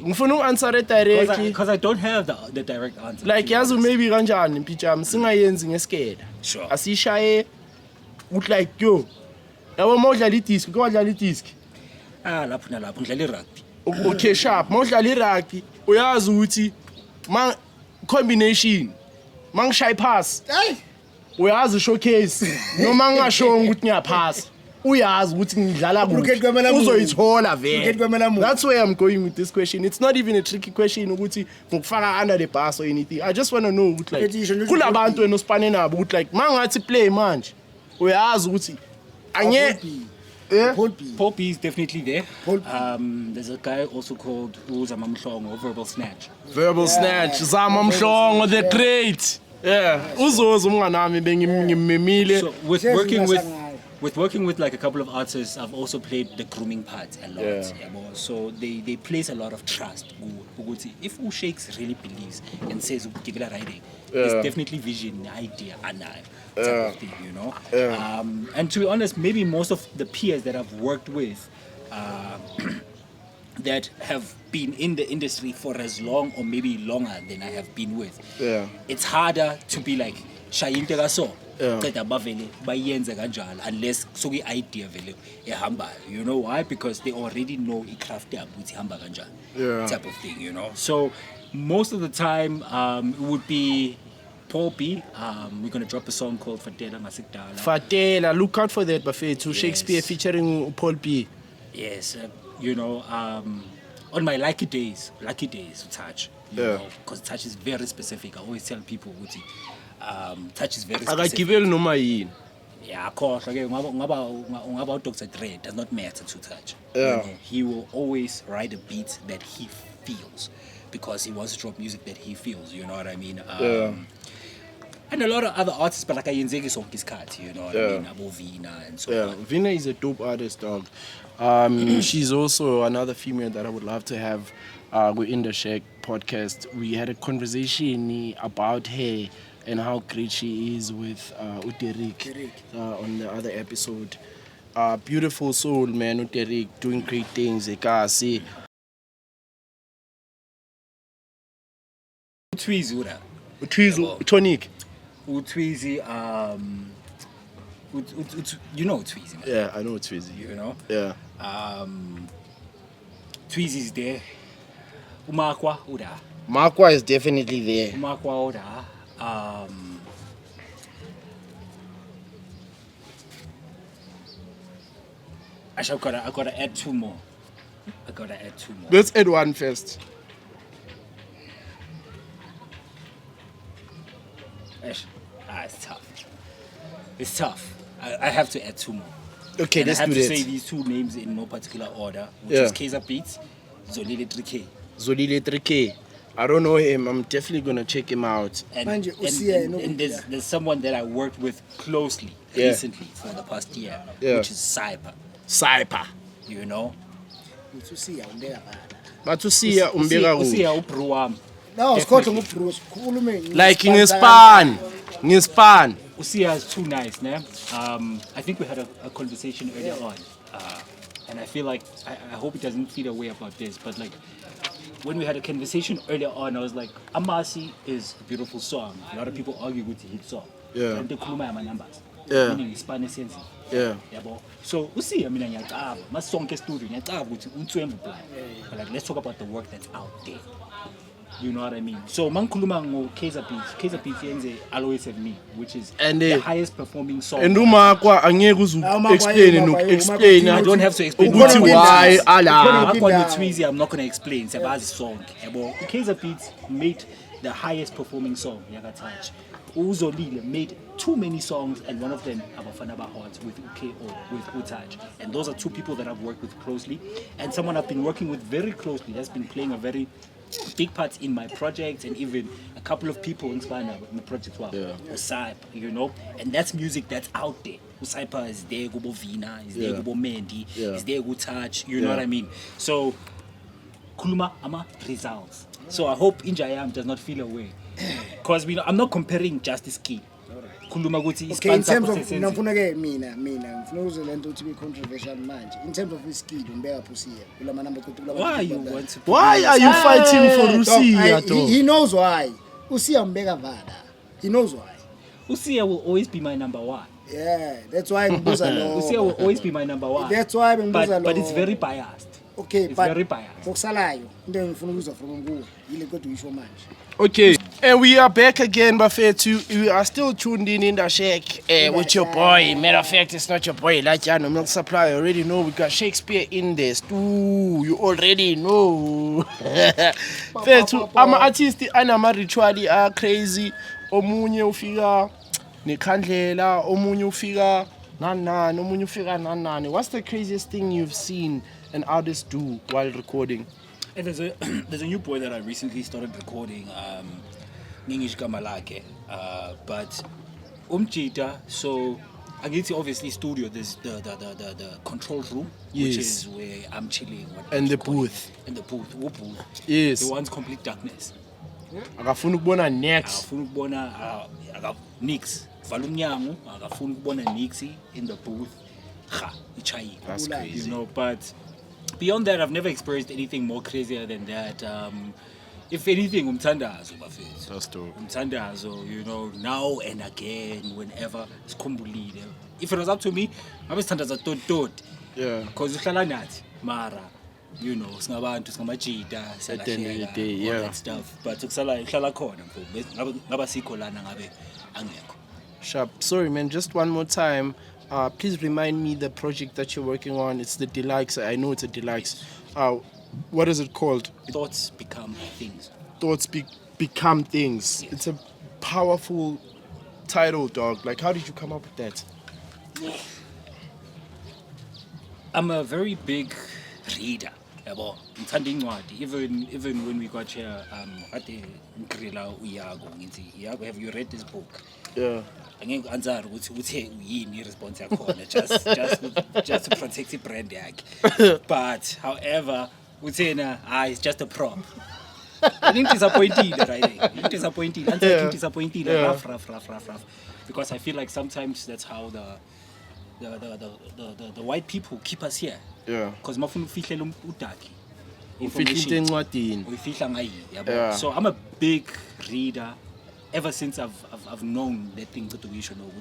Ngifuna answer it directly. Because I don't have the direct answer. Like yazi maybe kanjani mpijama singayenzi ngeskeda. Sure. Asishaye uthi like yo. Yabo mawudlala idisc, kodlala idisc. Lapho nalapho ngidlala irugby. Okay sharp, mawudlala irugby uyazi ukuthi combination mangishaye pass. Hey. Uyazi showcase noma ngashonga ukuthi ngiyaphasa. Uyazi ukuthi ngidlala kuhle uzoyithola vele. That's where I'm going with this question. It's not even a tricky question ukuthi ngikufaka under the bus or anything. I just want to know ukuthi like kulabantu enosipane nabo ukuthi like mangathi play manje uyazi ukuthi anye Paul B is definitely there. There's a guy also called Zama Mhlongo or Verbal Snatch. Verbal Snatch, Zama Mhlongo, the great. Yeah. Uzozo umnganami bengimemile. So with working with like a couple of artists, I've also played the grooming part a lot. Yeah. So they place a lot of trust. If Shakes really believes and says give it a riding, there's definitely vision, idea, and type of thing, you know. Yeah. And to be honest, maybe most of the peers that I've worked with that have been in the industry for as long or maybe longer than I have been with. Yeah. It's harder to be like shayinte kaso. Unless so idea vele you know why? Because they already know craft type of thing, you know. So most of the time it would be Paul B. We're gonna drop a song called Fatela Masikdala. Fatela, look out for that buffet to Shakespeare featuring Paul B. Yes, you know, on my lucky days, touch, you know, because touch is very specific. I always tell people, touch is very specific. Yeah, of course. Okay, about Dr. Dre does not matter to touch. Yeah. You know, he will always write a beat that he feels because he wants to drop music that he feels. You know what I mean? And a lot of other artists, but like Ayenzeki song is cut. You know what I mean? Abo Vina and so on. Vina is a dope artist, dog. She's also another female that I would love to have with InDaShack podcast. We had a conversation about her and how great she is with Uterik on the other episode. Beautiful soul, man. Uterik doing great things. Ekasi. Utwizi, Tonic. Utwizi, you know Utwizi, man. Yeah, I know Utwizi. You know? Yeah. Twizi is there. Umakwa uda. Makwa is definitely there. Umakwa uda. Actually, I gotta add two more. Let's add one first. It's tough. I have to add two more. Okay, and let's I have do to that. say these two names in no particular order, which is Kaiser Beats, Zolile 3K. Zolile 3K. I don't know him. I'm definitely gonna check him out. And there's someone that I worked with closely recently for the past year, which is Cyper. You know? But to see umbeka ubro wami. No, sikhohle ngubruce. Khulume. Like ngespan. Usia is too nice, ne? I think we had a conversation earlier on, and I feel like I hope it doesn't feel away about this, but like when we had a conversation earlier on, I was like, Amasi is a beautiful song. A lot of people argue with the hit song. Yeah. And the kuluma yama numbers. Yeah. Meaning Spanish sense. Yeah. So Usia, mina ngiyacaba. Mas song ke studio ngiyacaba ukuthi uNtswembu plan. But like let's talk about the work that's out there. You know what I mean? So mankuluma ngo Kaiser Beats yenze Always Have Me, which is the highest performing song. And umakwa angeke explain. I don't have to explain why ala. I'm not gonna explain. It's song. Kaiser Beats made the highest performing song, Yaga Touch. Uzolile made too many songs, and one of them Abafana Hearts with UKO, with Utouch. And those are two people that I've worked with closely, and someone I've been working with very closely that's been playing a very big part in my project, and even a couple of people in the project Usaipa, you know, and that's music that's out there. Usaipa is there, Gobo Vina, is there, Gobo Mendy, is there, Utouch, you know what I mean? So Kuluma ama results. So I hope Injayam does not feel away, because I'm not comparing Justice Key. Kuluma guthi okay, in terms of nafuna ke mina ngifuna uzolento uthi be controversial manje in terms of skill umbeka Pusia kulama number why are you fighting for Usia? He knows why. Usia umbeka Vada. He knows why. Usia will always be my number one. Yeah, that's why ngibuza lo. Usia will always be my number one. That's why ngibuza lo. But it's very biased. Okay, it's but very biased. Okusalayo into engifuna ukuzwa from nguwe yile kodwa uyisho manje. Okay, and we are back again, Bafetu. We are still tuned in InDaShack with your boy. Matter of fact, it's not your boy, like you know, Milk Supplier. You already know we got Shakespeare in this. Ooh, you already know. Fetu, I'm an artist, and I'm a ritually crazy. Omunye ufika nekhandlela, omunye ufika nanani, omunye ufika nanani. What's the craziest thing you've seen an artist do while recording? And there's a new boy that I recently started recording, Ningish Gamalake, but Umchita, so I get to obviously studio, there's the control room, which is where I'm chilling. And the booth. And the booth, what booth? Yes. The one's complete darkness. Akafuna ukubona next. Akafuna ukubona nix. Valumnyangu, akafuna ukubona nixi in the booth. Ha, ichayi. That's crazy. You know, but beyond that, I've never experienced anything more crazier than that. If anything, umthandazo bafethu. That's dope. Umthandazo, you know, now and again, whenever sikhumbulile. If it was up to me, ngabe sithandaza tot. Yeah. Because uhlala nathi, mara, you know, singabantu, singamajida, siyalahleka, all that stuff. But ukusala ihlala khona mfowethu. Ngaba sikho lana ngabe angekho. Sharp. Sorry, man. Just one more time. Please remind me the project that you're working on. It's the Deluxe. I know it's a Deluxe. What is it called? Thoughts become things. Thoughts become things. Yes. It's a powerful title, dog. Like, how did you come up with that? I'm a very big reader. Even when we got here, at the Iago, Iago, have you read this book? Yeah. Angeke answer ukuthi yini response yakho just to protect the brand yakhe. But however, uthena it's just a prop. I think disappointed, right? Disappointed. I'm disappointed. Rough. Because I feel like sometimes that's how the white people keep us here. Yeah. Because mafuna ufihlela udaki. Yeah. So I'm a big reader. Ever since I've known that thing to wish you know,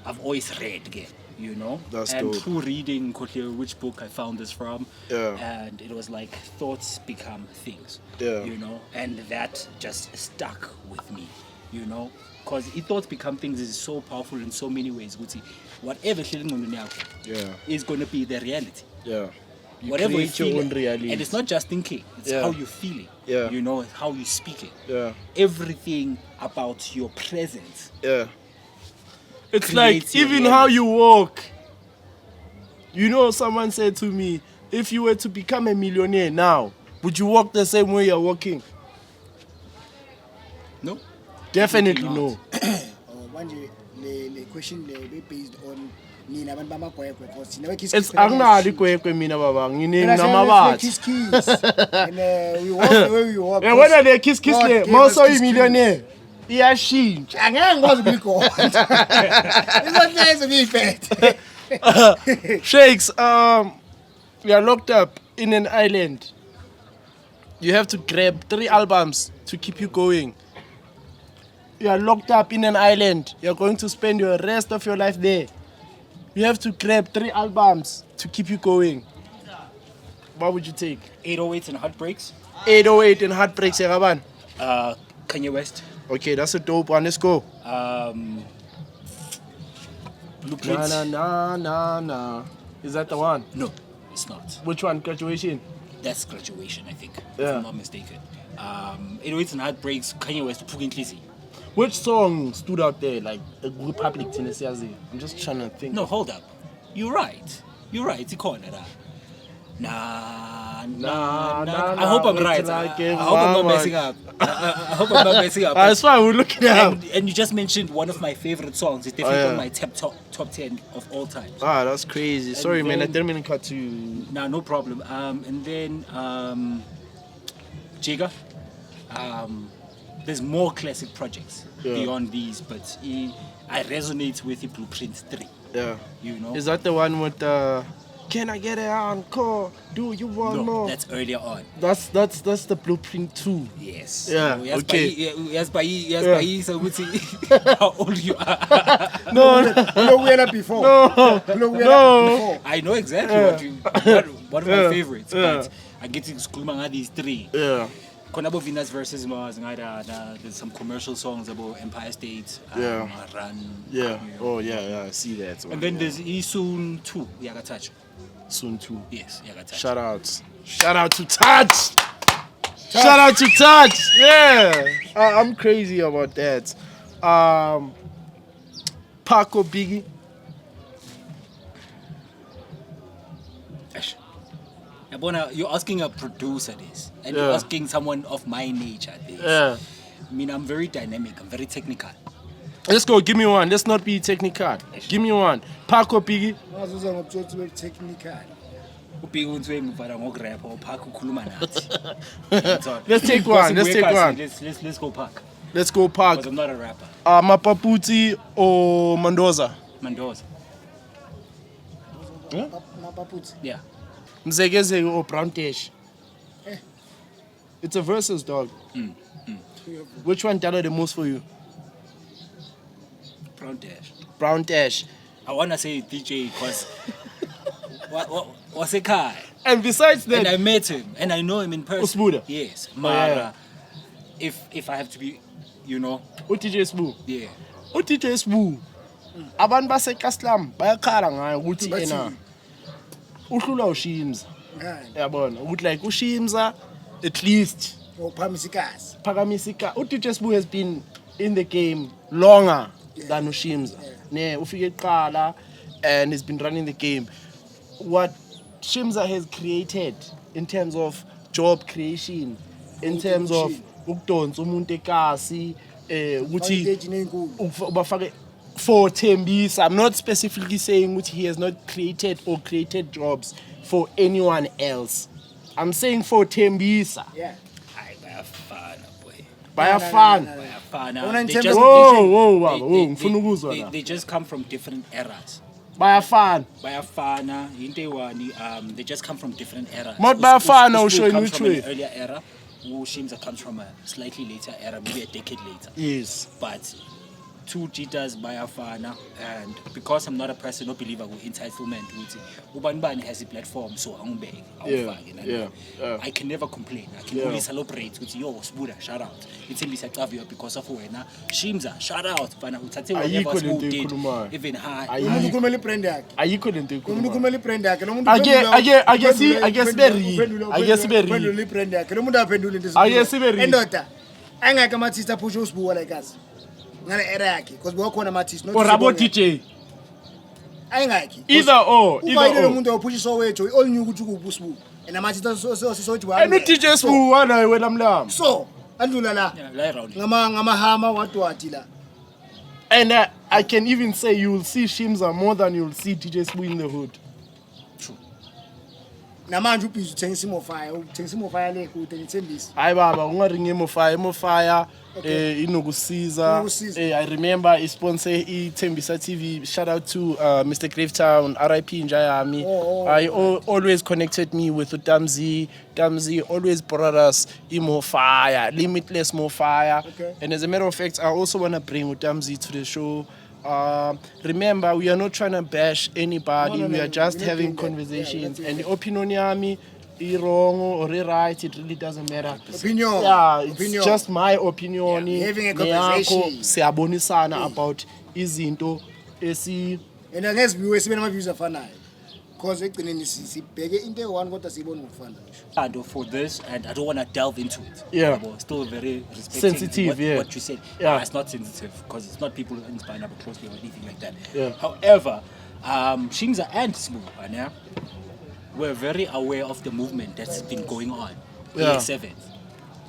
I've always read again, you know. That's and dope. through reading which book I found this from, Yeah. and it was like thoughts become things, Yeah. you know, and that just stuck with me, you know, because thoughts become things is so powerful in so many ways. Whatever is going to be the reality. Yeah. You Whatever you create your feel, own reality. and it's not just thinking; it's Yeah. how you feeling. Yeah. You know how you speaking. Yeah. Everything about your presence. Yeah. It's creates like your even reality. how you walk. You know, someone said to me, if you were to become a millionaire now, would you walk the same way you're walking? No. Definitely Not. no. Manje le question le be based on nina abantu bamakwekwe because newe kiss It's akunali kwekwe mina baba nginamabathi. And we walk the way we walk. Yeah, when they kiss God le gave most us of millionaire. Iyashintsha. Angeke ngikwazi ukuyikhona. Izonhlezi ngiyiphethe. Shakes, you are locked up in an island. You have to grab 3 albums to keep you going. You are locked up in an island. You are going to spend the rest of your life there. You have to grab 3 albums to keep you going. What would you take? 808s and Heartbreaks. 808 and Heartbreaks, Yagaban. Kanye West. Okay, that's a dope one. Let's go. Blueprint. Na. Is that the one? No, it's not. Which one? Graduation? That's Graduation, I think. Yeah. If I'm not mistaken. 808s and Heartbreaks. Kanye West. Pugintlisi. Which song stood out there, like a Republic Tennessee? I'm just trying to think. No, hold up. You're right. It's a corner. Nah. I hope I'm right. I hope I'm not messing up. I hope I'm not messing up. That's why we're looking at. And you just mentioned one of my favorite songs. It's definitely on my top 10 of all time. Ah, that's crazy. And Sorry, man. I then- didn't mean to cut you. Nah, no problem. And then Jigga. There's more classic projects beyond these, but I resonate with the Blueprint 3. Yeah. You know? Is that the one with Can I get it encore? Do you want No, more? that's earlier on. That's the Blueprint 2. Yes. Yeah. Yes, Okay. Yes, so we see how old you are. No. No, we had before. No. Before. I know exactly one of my favorites, but I get to exclude these 3. Yeah. Konabo Venus versus Mars, there's some commercial songs about Empire State, Yeah. Run. Yeah. you know. Oh, yeah. I see that one. And then there's Isun 2, Yaga Touch. Soon 2. Yes, Yaga Touch. Shout out to Touch. Shout out to Touch. Yeah. I'm crazy about that. Paco Biggie. Yabona, you're asking a producer this, and you're asking someone of my nature this. Yeah. I mean, I'm very dynamic, I'm very technical. Let's go. Give me one. Let's not be technical. Give me one. Paco Biggie. Wazuza ngobutshotsi be technical. Ubheka ukuthi wengivara ngograp or park ukhuluma nathi. Let's take one. Let's go park. Let's go Park. Because I'm not a rapper. Mapaputi or Mendoza? Mendoza. Huh? Mapaputi. Yeah. Mzegeze or Brown Dash? It's a versus, dog. Which one did the most for you? Brown Dash. Brown Dash. I want to say DJ because what's a guy? And besides that, and I met him and I know him in person. Usbuda? Yes. Oh, yeah. If I have to be, you know. What DJ Sbu? Yeah. uDJ Sbu abantu baseKastlam bayakhala ngayo ukuthi yena uhlula uShimza yabona ukuthi like uShimza at least Phakamisika uDJ Sbu has been in the game longer than uShimza ne ufike eqala and has been running the game. What Shimza has created in terms of job creation, in terms of ukudonsa umuntu ekasi ukuthi ubafake for Tembisa. I'm not specifically saying which he has not created or created jobs for anyone else. I'm saying for Tembisa. Yeah. Bayafana. They just come from different eras. Bayafana. They just come from different eras. Not Bayafana or showing comes which from way? an earlier era. Shimza comes from a slightly later era, maybe a decade later. Yes. But two jitters Bayafana, and because I'm not a person, no believer with entitlement, Ubanban has a platform, so I'm big. I can never complain. I can only celebrate with yo Sbuda, shout out. It's in this because of when Shimza, shout out. Even high. I guess ngale era yakhe because bekhona amathisi or abo DJ ayingakhi either or lo muntu ophusha sowethu all new ukuthi kubusibu and amathisi sothi wa no DJ Sbu wena wena mlamo so andlula la ngama hama wadwati la. And I can even say you will see Shimza more than you will see DJ Sbu in the hood. True. Namanje ubhizi uthengisa imofire le kude ngithembisa. Hayi baba ungaringe imofire inokusiza. I remember I sponsor iThembisa TV. Shout out to Mr. Gravetown, RIP Njayami. I always connected me with Utamzi. Tamzi always brought us more fire, limitless more fire. Okay. And as a matter of fact, I also want to bring Utamzi to the show. Remember, we are not trying to bash anybody. We are just having conversations. And the opinion yami, wrong or right, it really doesn't matter. Opinion. Yeah, it's just my opinion. Yeah, having a conversation. Siyabonisana about izinto esi. And I guess we were seeing my views of fun. Because sibheke into one kodwa sibona ngokufana. And for this, and I don't want to delve into it. Yeah. But still very sensitive. What you said. Yeah. It's not sensitive because it's not people inspired up closely or anything like that. Yeah. However, Shimza and Sbu were very aware of the movement that's been going on. Yeah. E7.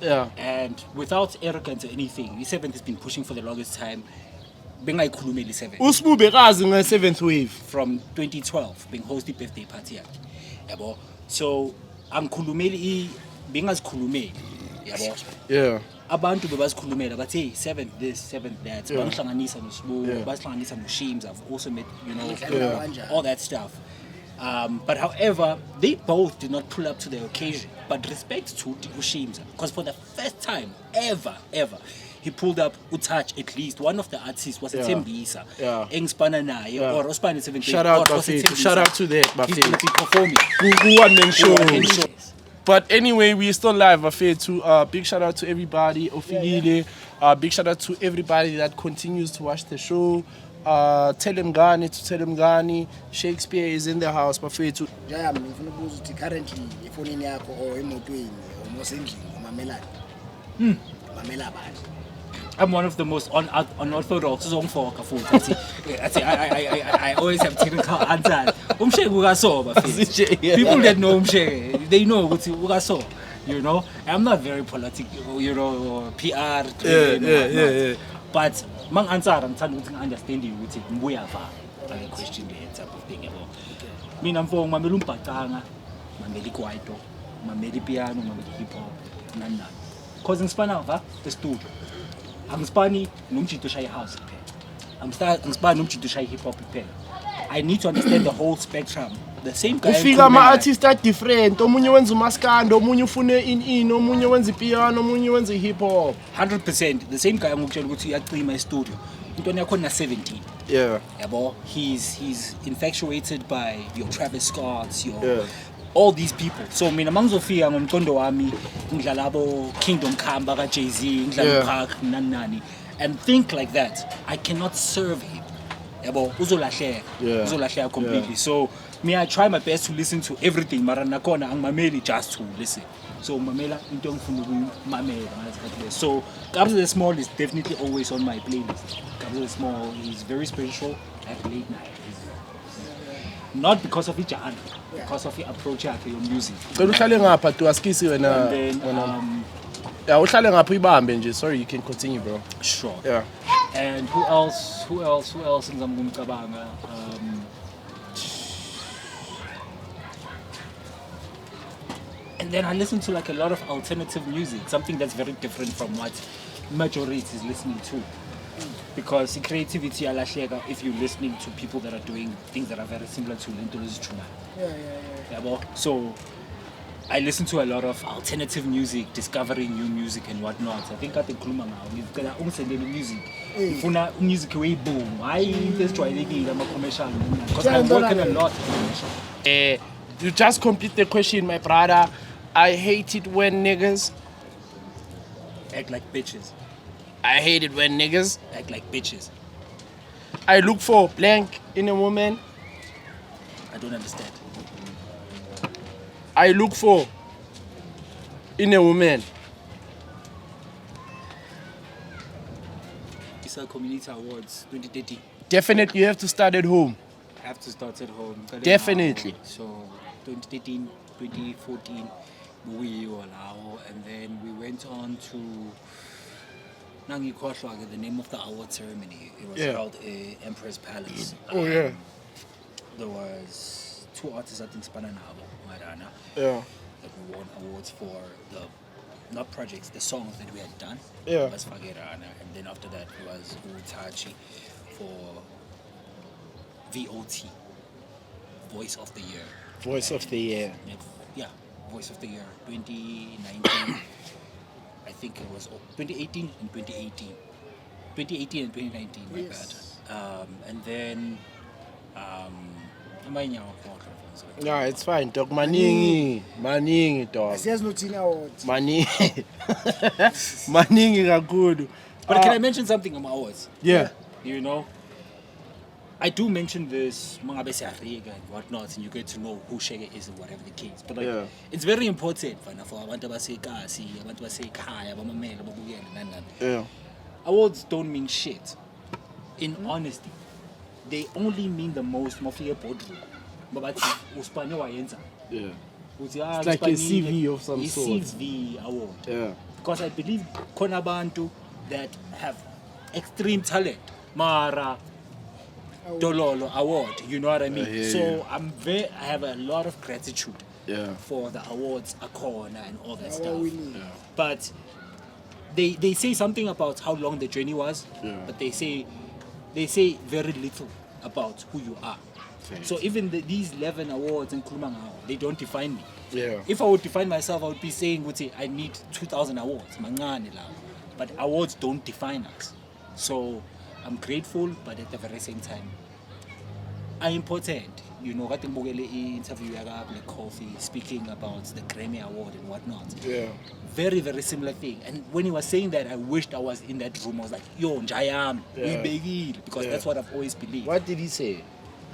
Yeah. And without arrogance or anything, E7 has been pushing for the longest time. Bengayikhulumeli 7 uSbu bekazi nge7th wave from 2012 being hosted birthday party yakhe yabo so angikhulumeli bengazikhulumeli yabo yeah abantu bebazikhulumela bathi 7th this 7th that bangihlanganisa noSbu basihlanganisa noShimza. I've also met all that stuff but however they both did not pull up to the occasion, but respect to Shimza because for the first time ever he pulled up Touch at least one of the artists was Tembisa. Engspana naye or Ospana 17. Shout out to that He's going to be performing. One show. But anyway, we still live. Big shout out to everybody. Big shout out to everybody that continues to watch the show. Tell them Gani. Shakespeare is in the house. Currently, phone yakho or emotweni or mosendlini umamelani. Mamela bani. I'm one of the most unorthodox I always have technical answers. People that know they know what you know. I'm not very political, or PR. But my answer, I'm trying to understand you with it. Question type of thing. I'm from Mamelum Patanga, Mameli Kwaito, Mameli Piano, Mameli Hip Hop, Nana. Because in Spanava, the studio. I'm Spani, Numchi to Shai House. I'm Spani, Numchi to Shai Hip Hop. I need to understand the whole spectrum. The same guy. Ufika ma artists are different. Omunye wenza maskando, omunye ufune in, omunye wenza piano, omunye wenza hip hop. 100%. The same guy I'm going to actually in my studio. Into 17. Yeah. He's infatuated by your Travis Scott's, all these people. So mina mangizofika ngomqondo wami ngidlala abo Kingdom Come baka Jay-Z, ngidlala Park nani. and think like that, I cannot serve him. Yabo, uzolahleka completely. So me, I try my best to listen to everything. Mara nakona ang mameli just to listen. So mamela into mamela. So Kabza the Small is definitely always on my playlist. Kabza the Small is very spiritual at late night. Not because of it, because of the approach to your music. But uhlale ngapha to askisi wena. Yeah, uhlale ngapha ibambe nje. Sorry, you can continue, bro. Sure. Yeah. And who else in Zamgumkabanga? And then I listen to like a lot of alternative music, something that's very different from what majority is listening to. Because the creativity alahleka if you're listening to people that are doing things that are very similar to Lentolo's Chuma. Yeah. So I listen to a lot of alternative music, discovering new music and whatnot. I think at the Kluma now, we've got music. If music way boom, I just try to get a commercial because I'm working a lot in commercial. You just complete the question, my brother. I hate it when niggas act like bitches. I hate it when niggas act like bitches. I look for blank in a woman. I don't understand. I look for in a woman. ISA Community Awards 2030. Definitely, you have to start at home. Have to start at home. Definitely. So 2013, 2014, we were now, and then we went on to Nangi Koshwaga, the name of the award ceremony. It was held at Empress Palace. Yeah. There was 2 artists, I think, Spananabo, Marana. Yeah. That we won awards for the, not projects, the songs that we had done. Yeah. It was Fagerana, and then after that it was Utachi for VOT, Voice of the Year. Voice of the Year. Yeah, Voice of the Year, 2019. I think it was 2018 and 2018. 2018 and 2019, my bad. And then, yeah, it's fine, dog. Maningi, dog. Maningi kakhulu. But can I mention something on my awards? Yeah. You know, I do mention this, and whatnot, and you get to know who Shege is and whatever the case. But like, it's very important for abantu baseKasi, abantu basekhaya, abamamela, babukele, nani. Yeah. Awards don't mean shit. In honesty, they only mean the most mafia boardroom. But Uspanya wayenza. Yeah. It's like a CV of some sort. CV award. Yeah. Because I believe konabantu that have extreme talent, Mara Dololo award, you know what I mean? So I have a lot of gratitude for the awards, Akona and all that stuff. But they say something about how long the journey was, but they say very little about who you are. So even these 11 awards in Kulumangao, they don't define me. Yeah. If I would define myself, I would be saying, I need 2,000 awards. But awards don't define us. So I'm grateful, but at the very same time, I'm important. You know, I think interview Black Coffee speaking about the Grammy Award and whatnot. Yeah. Very, very similar thing. And when he was saying that, I wished I was in that room. I was like, yo, Njayam, because that's what I've always believed. What did he say?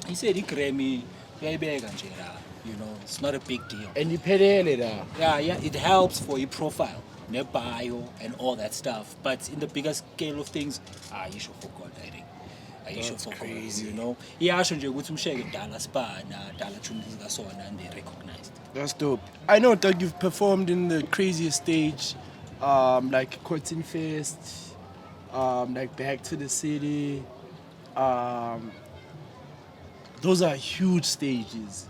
He said, Grammy, you know, it's not a big deal. And he paid it. Yeah, it helps for your profile, your bio, and all that stuff. But in the bigger scale of things, you should forget, I think. That's crazy. You know, and they recognized. That's dope. I know that you've performed in the craziest stage, like Cotton Fest, like Back to the City. Those are huge stages.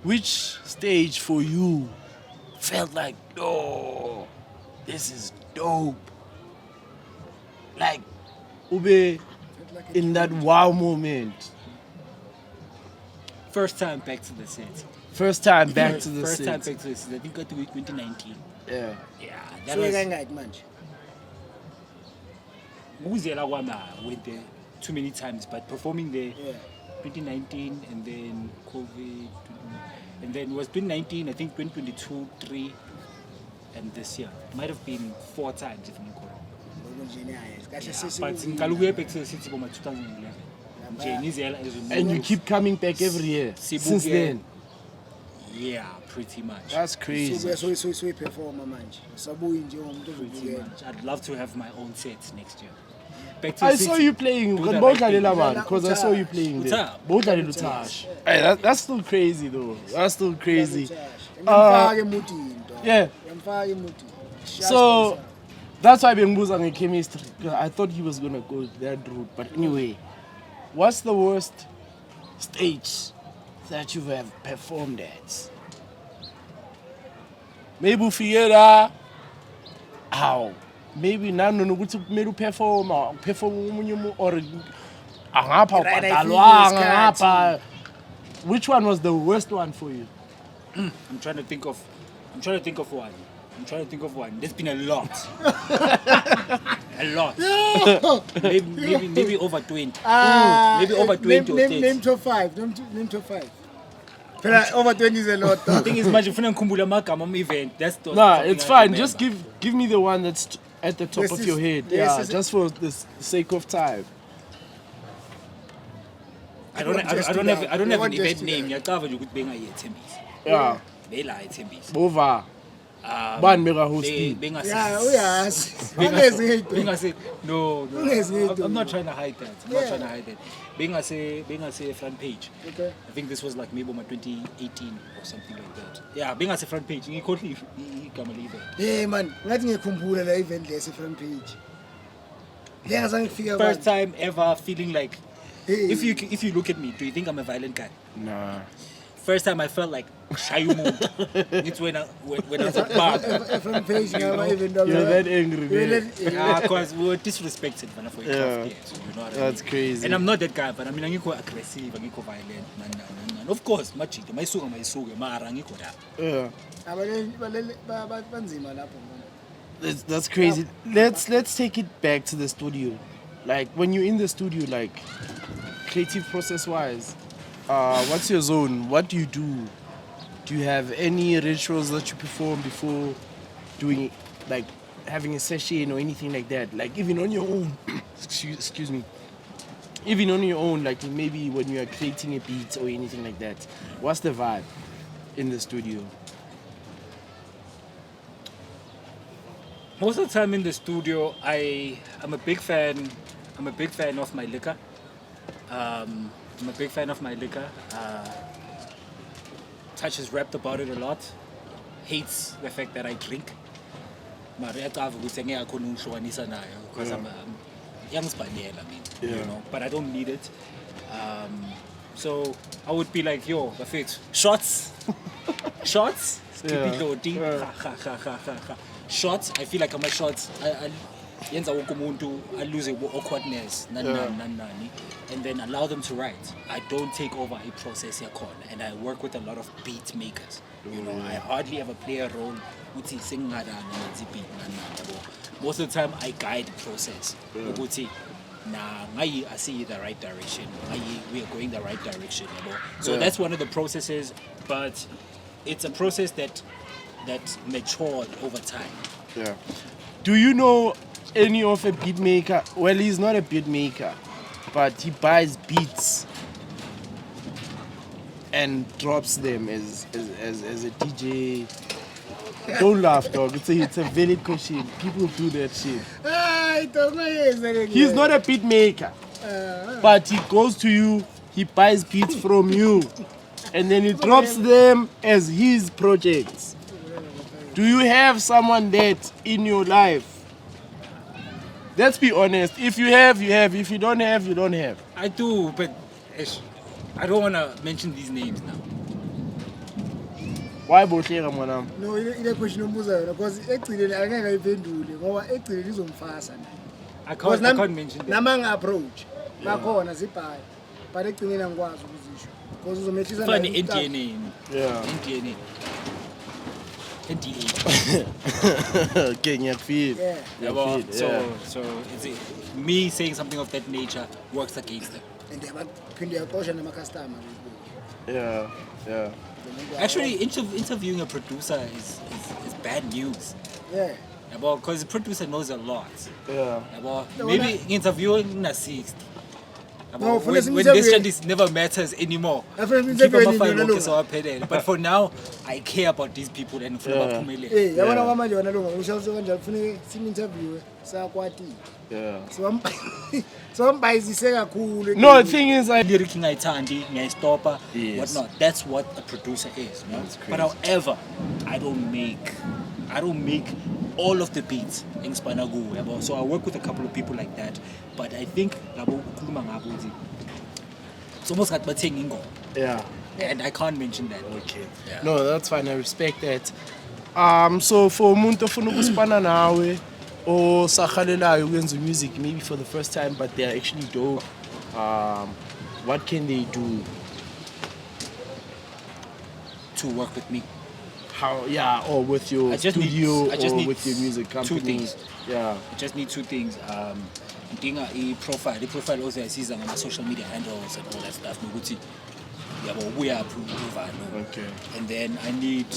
Which stage for you felt like, oh, this is dope? Like, Ube, in that wow moment. First time back to the set. First time back to the set. First time back to the set. I think got to be 2019. Yeah. Yeah. That was went there too many times, but performing there 2019 and then COVID, and then it was 2019, I think 2022, 3, and this year. Might have been 4 times if I'm correct. But ngicala ukuya back to the city boma 2011. Nje ngizela ezweni. And you keep coming back every year since then. Yeah, pretty much. That's crazy. So performer manje. Sabuyi nje umuntu Pretty ozobukela. much. I'd love to have my own sets next year. Back to I the saw city, you playing do because the both right thing. because I saw you playing there. Utah. Both are Lutash. That's still crazy though. That's still crazy. Ngimfaka emutini into. Yeah. Ngimfaka emutini. So that's why bengibuza nge-chemistry. I thought he was gonna go that route, but anyway, what's the worst stage that you've ever performed at? Maybe ufika how? Maybe nano nokuthi kumele uperform omunye or angapha ubhadalwanga ngapha. Which one was the worst one for you? I'm trying to think of one. There's been a lot. A lot. maybe over 20. Maybe over 20 or 30. Name top 5. Name top 5. Over 20 is a lot. The thing is, much if you kumbula magama event, that's the. Nah, it's fine. Just give me the one that's at the top of your head. Yeah, just for the sake of time. I don't have an event name. Ngiyacava nje ukuthi bengayethembisa. Yeah. Bela ayethembisa. Bova. Ban mega hosting. Yeah, uyazi. No. I'm not trying to hide that. Bengase front page. Okay. I think this was like maybe 2018 or something like that. Yeah, bengase front page. Ngikhohlwe igama le event. Hey man, ngathi ngikhumbula la event lesi front page. Ngiyazange ngifika First time ever feeling like if you look at me, do you think I'm a violent guy? Nah. First time I felt like Shayumu. It's when I was at bar. Front page, You're that angry. Because we were disrespected for a couple years. You know what I mean? That's crazy. And I'm not that guy, but I mean, I'm aggressive, I'm violent. Man. Of course, machito, my suga, mara, yeah. Banzima lapho. That's crazy. Let's take it back to the studio. Like when you're in the studio, like creative process wise, what's your zone? What do you do? Do you have any rituals that you perform before doing, like having a session or anything like that? Like even on your own, excuse me, even on your own, like maybe when you are creating a beat or anything like that. What's the vibe in the studio? Most of the time in the studio, I'm a big fan of my liquor. Touch has rapped about it a lot. Hates the fact that I drink. Because I'm young Spaniel, you know, but I don't need it. So I would be like, yo, perfect. Shots. Shots. I feel like I'm a shots. I lose awkwardness, and then allow them to write. I don't take over a process here, and I work with a lot of beat makers. You know, I hardly ever play a role. Most of the time, I guide the process. I see the right direction. We are going the right direction. So that's one of the processes, but it's a process that matured over time. Yeah. Do you know any of a beat maker? Well, he's not a beat maker, but he buys beats and drops them as a DJ. Don't laugh, dog. It's a valid question. People do that shit. He's not a beat maker, but he goes to you, he buys beats from you, and then he drops them as his projects. Do you have someone that in your life? Let's be honest. If you have, you have. If you don't have, you don't have. I do, but I don't want to mention these names now. Why bohleka mwana? No, ile question umbuza yona because egcileni angeke ayiphendule ngoba egcileni izomfasa naye. I can't mention them. Nama approach. Bakhona zibhayi. But egcileni angikwazi ukuzisho. Because uzomehlisa funny NDA. Yeah. NDA. Okay, ngiyafeel. So it's me saying something of that nature works against them. And they are cautious nama customer. Yeah. Actually, interviewing a producer is bad news. Yeah. Because the producer knows a lot. Yeah. Maybe interviewing na 60. No, for when instance, this trend is never matters anymore. Keep on but for now, I care about these people and for Hey, yabona kwamanje wona lo ngishawuso kanjalo kufanele sim-interview sakwati. Yeah. So ambayizise kakhulu. No, the thing is, lyric ngayithandi, ngiyayistoppa, Yes. whatnot. That's what a producer is. No? But however, I don't make all of the beats in Spanagu. So I work with a couple of people like that. But I think it's almost like batting ingo. Yeah. And I can't mention that. Okay. Yeah. No, that's fine. I respect that. So for umuntu ofuna ukuspana nawe or sakhalelayo ukwenza music maybe for the first time but they are actually dope. What can they do to work with me? How? Yeah, or with your studio or with your music company. 2 things. Yeah. I just need 2 things. Ngidinga i-profile. I-profile also yasiza ngama social media handles and all that stuff. Okay. And then I need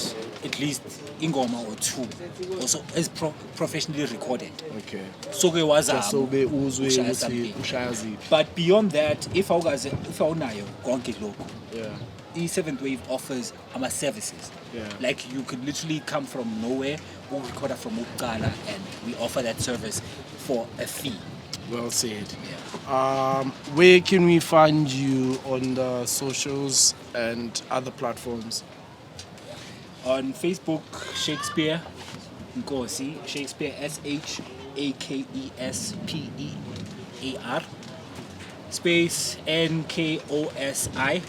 at least ingoma or 2 also as professionally recorded. Okay. So ke wazama so be uzwe ushaya ukuthi something. ushaya ziphi. But beyond that, if awunayo konke lokho, Yeah. E7th Wave offers services. Yeah. Like you could literally come from nowhere, or record from Ukala, and we offer that service for a fee. Well said. Yeah. Where can we find you on the socials and other platforms? On Facebook, Shakespear Nkosi, Shakespeare SHAKESPEAR space NKOSI.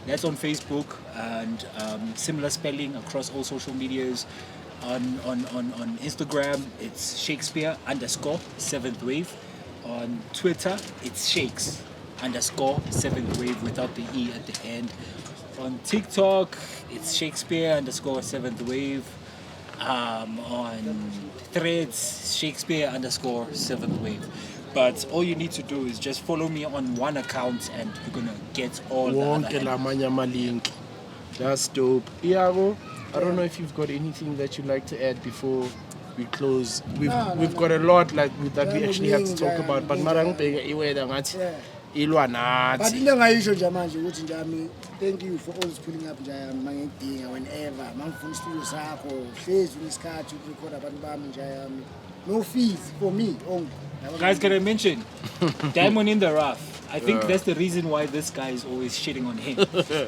That's on Facebook, and similar spelling across all social medias. On Instagram, it's Shakespeare_7th Wave. On Twitter, it's Shakes_7th Wave without the E at the end. On TikTok, it's Shakespeare_7th Wave. On Threads, Shakespeare_7th Wave. But all you need to do is just follow me on one account and you're gonna get all the other link. That's dope. Iago, I don't know if you've got anything that you'd like to add before we close. We've got a lot that we actually have to talk about. But marang bega iweda ngathi ilwa nathi. But into ngayisho nje manje ukuthi njami thank you for always pulling up njami mangidinga whenever mangifuna studio sakho hlezi unisikhathi ukurecord abantu bami njami. No fees for me only. Guys, can I mention Diamond in the Rough? I think that's the reason why this guy is always shitting on him.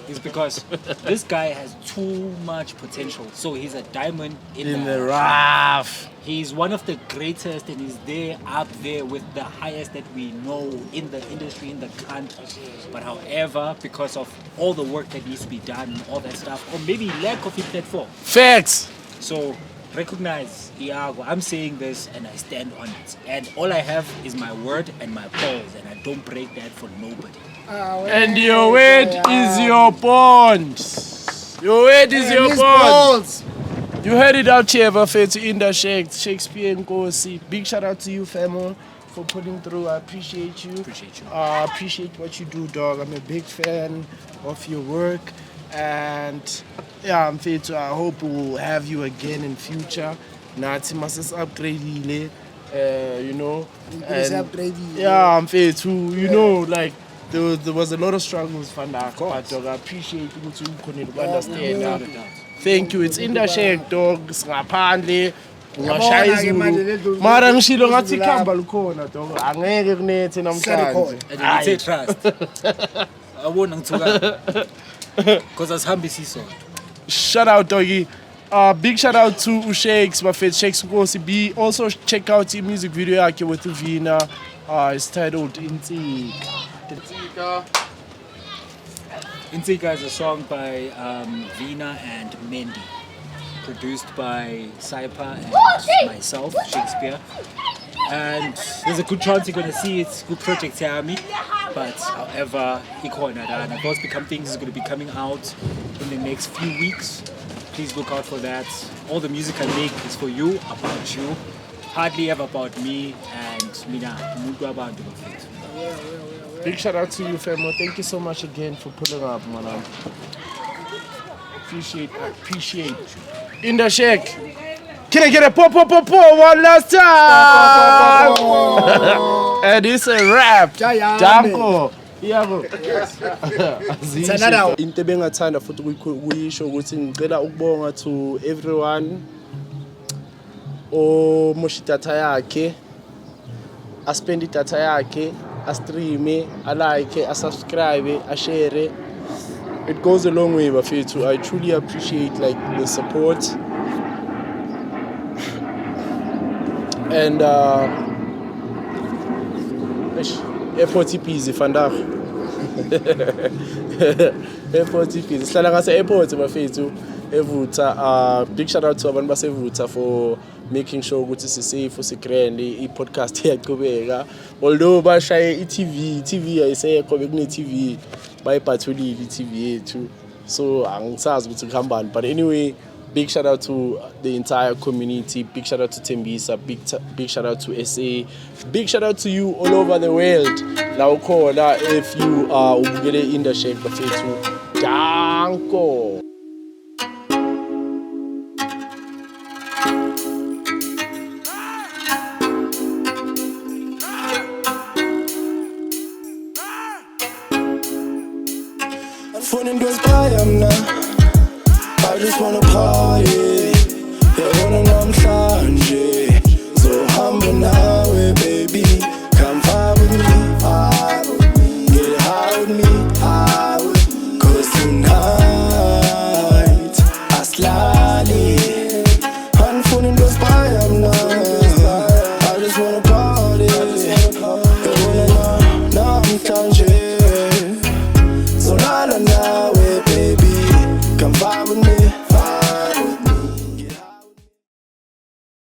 It's because this guy has too much potential. So he's a diamond in the rough. He's one of the greatest and he's there up there with the highest that we know in the industry, in the country. But however, because of all the work that needs to be done, all that stuff, or maybe lack of a platform. Facts! So recognize Iago. I'm saying this and I stand on it. And all I have is my word and my balls, and I don't break that for nobody. And your word is your bond. Your word is your bond. You heard it out here, Buffett, to InDaShack, Shakespear Nkosi. Big shout out to you, famo, for putting through. I appreciate you. I appreciate what you do, dog. I'm a big fan of your work. And yeah, I'm fair to. I hope we'll have you again in future. Nathi masses upgrade, you know. Yeah, I'm fair to. You know, like there was a lot of struggles, but dog, I appreciate you to understand. Thank you. It's InDaShack, dog. Ngaphandle. Ungashaya izulu. Mara ngishilo ngathi ikhamba likhona, dog. Angeke kunethe namhlanje. And you say trust. Awona ngithuka. Because as Hambi so. Shout out, doggy. Big shout out to Shakes, my favorite Shakes Nkosi. Also check out the music video yakhe with Vina. It's titled Intika. Intika is a song by Vina and Mendy, produced by Saipa and myself, Shakespeare. And there's a good chance you're going to see it. Good project, Yami. But however, those become things is going to be coming out in the next few weeks. Please look out for that. All the music I make is for you, about you. Hardly ever about me and Mina. Big shout out to you, famo. Thank you so much again for pulling up, man. Appreciate. InDaShack. Can I get a pop one last time? And it's a rap. Danko. Iago. Into bengathanda futhi ukuyisho ukuthi ngicela ukubonga to everyone omoshi data yakhe, aspend data yakhe, astreame, alike, asubscribe, ashare. It goes a long way, bafethu. I truly appreciate like the support. And airport busy vandag. Airport busy. Sihlala ngase airport bafethu eVutha. Big shout out to abantu baseVutha for making sure ukuthi si safe, si grand, i-podcast iyaqhubeka. Although bashaye i-TV ayisekho bekune TV bayiphathulile i-TV yethu. So angisazi ukuthi kuhambani, but anyway, big shout out to the entire community. Big shout out to Tembisa. Big shout out to SA. Big shout out to you all over the world. Now call if you are ubukele InDaShack bafethu. Danko. Phone goes by, I'm not. I just wanna party. Yeah, wanna know I'm shanje. So humble now, baby. Come far with me, get high with me, cause tonight I slide. And phone goes by, I'm not. I just wanna party. Yeah, wanna know I'm shanje. So na na na.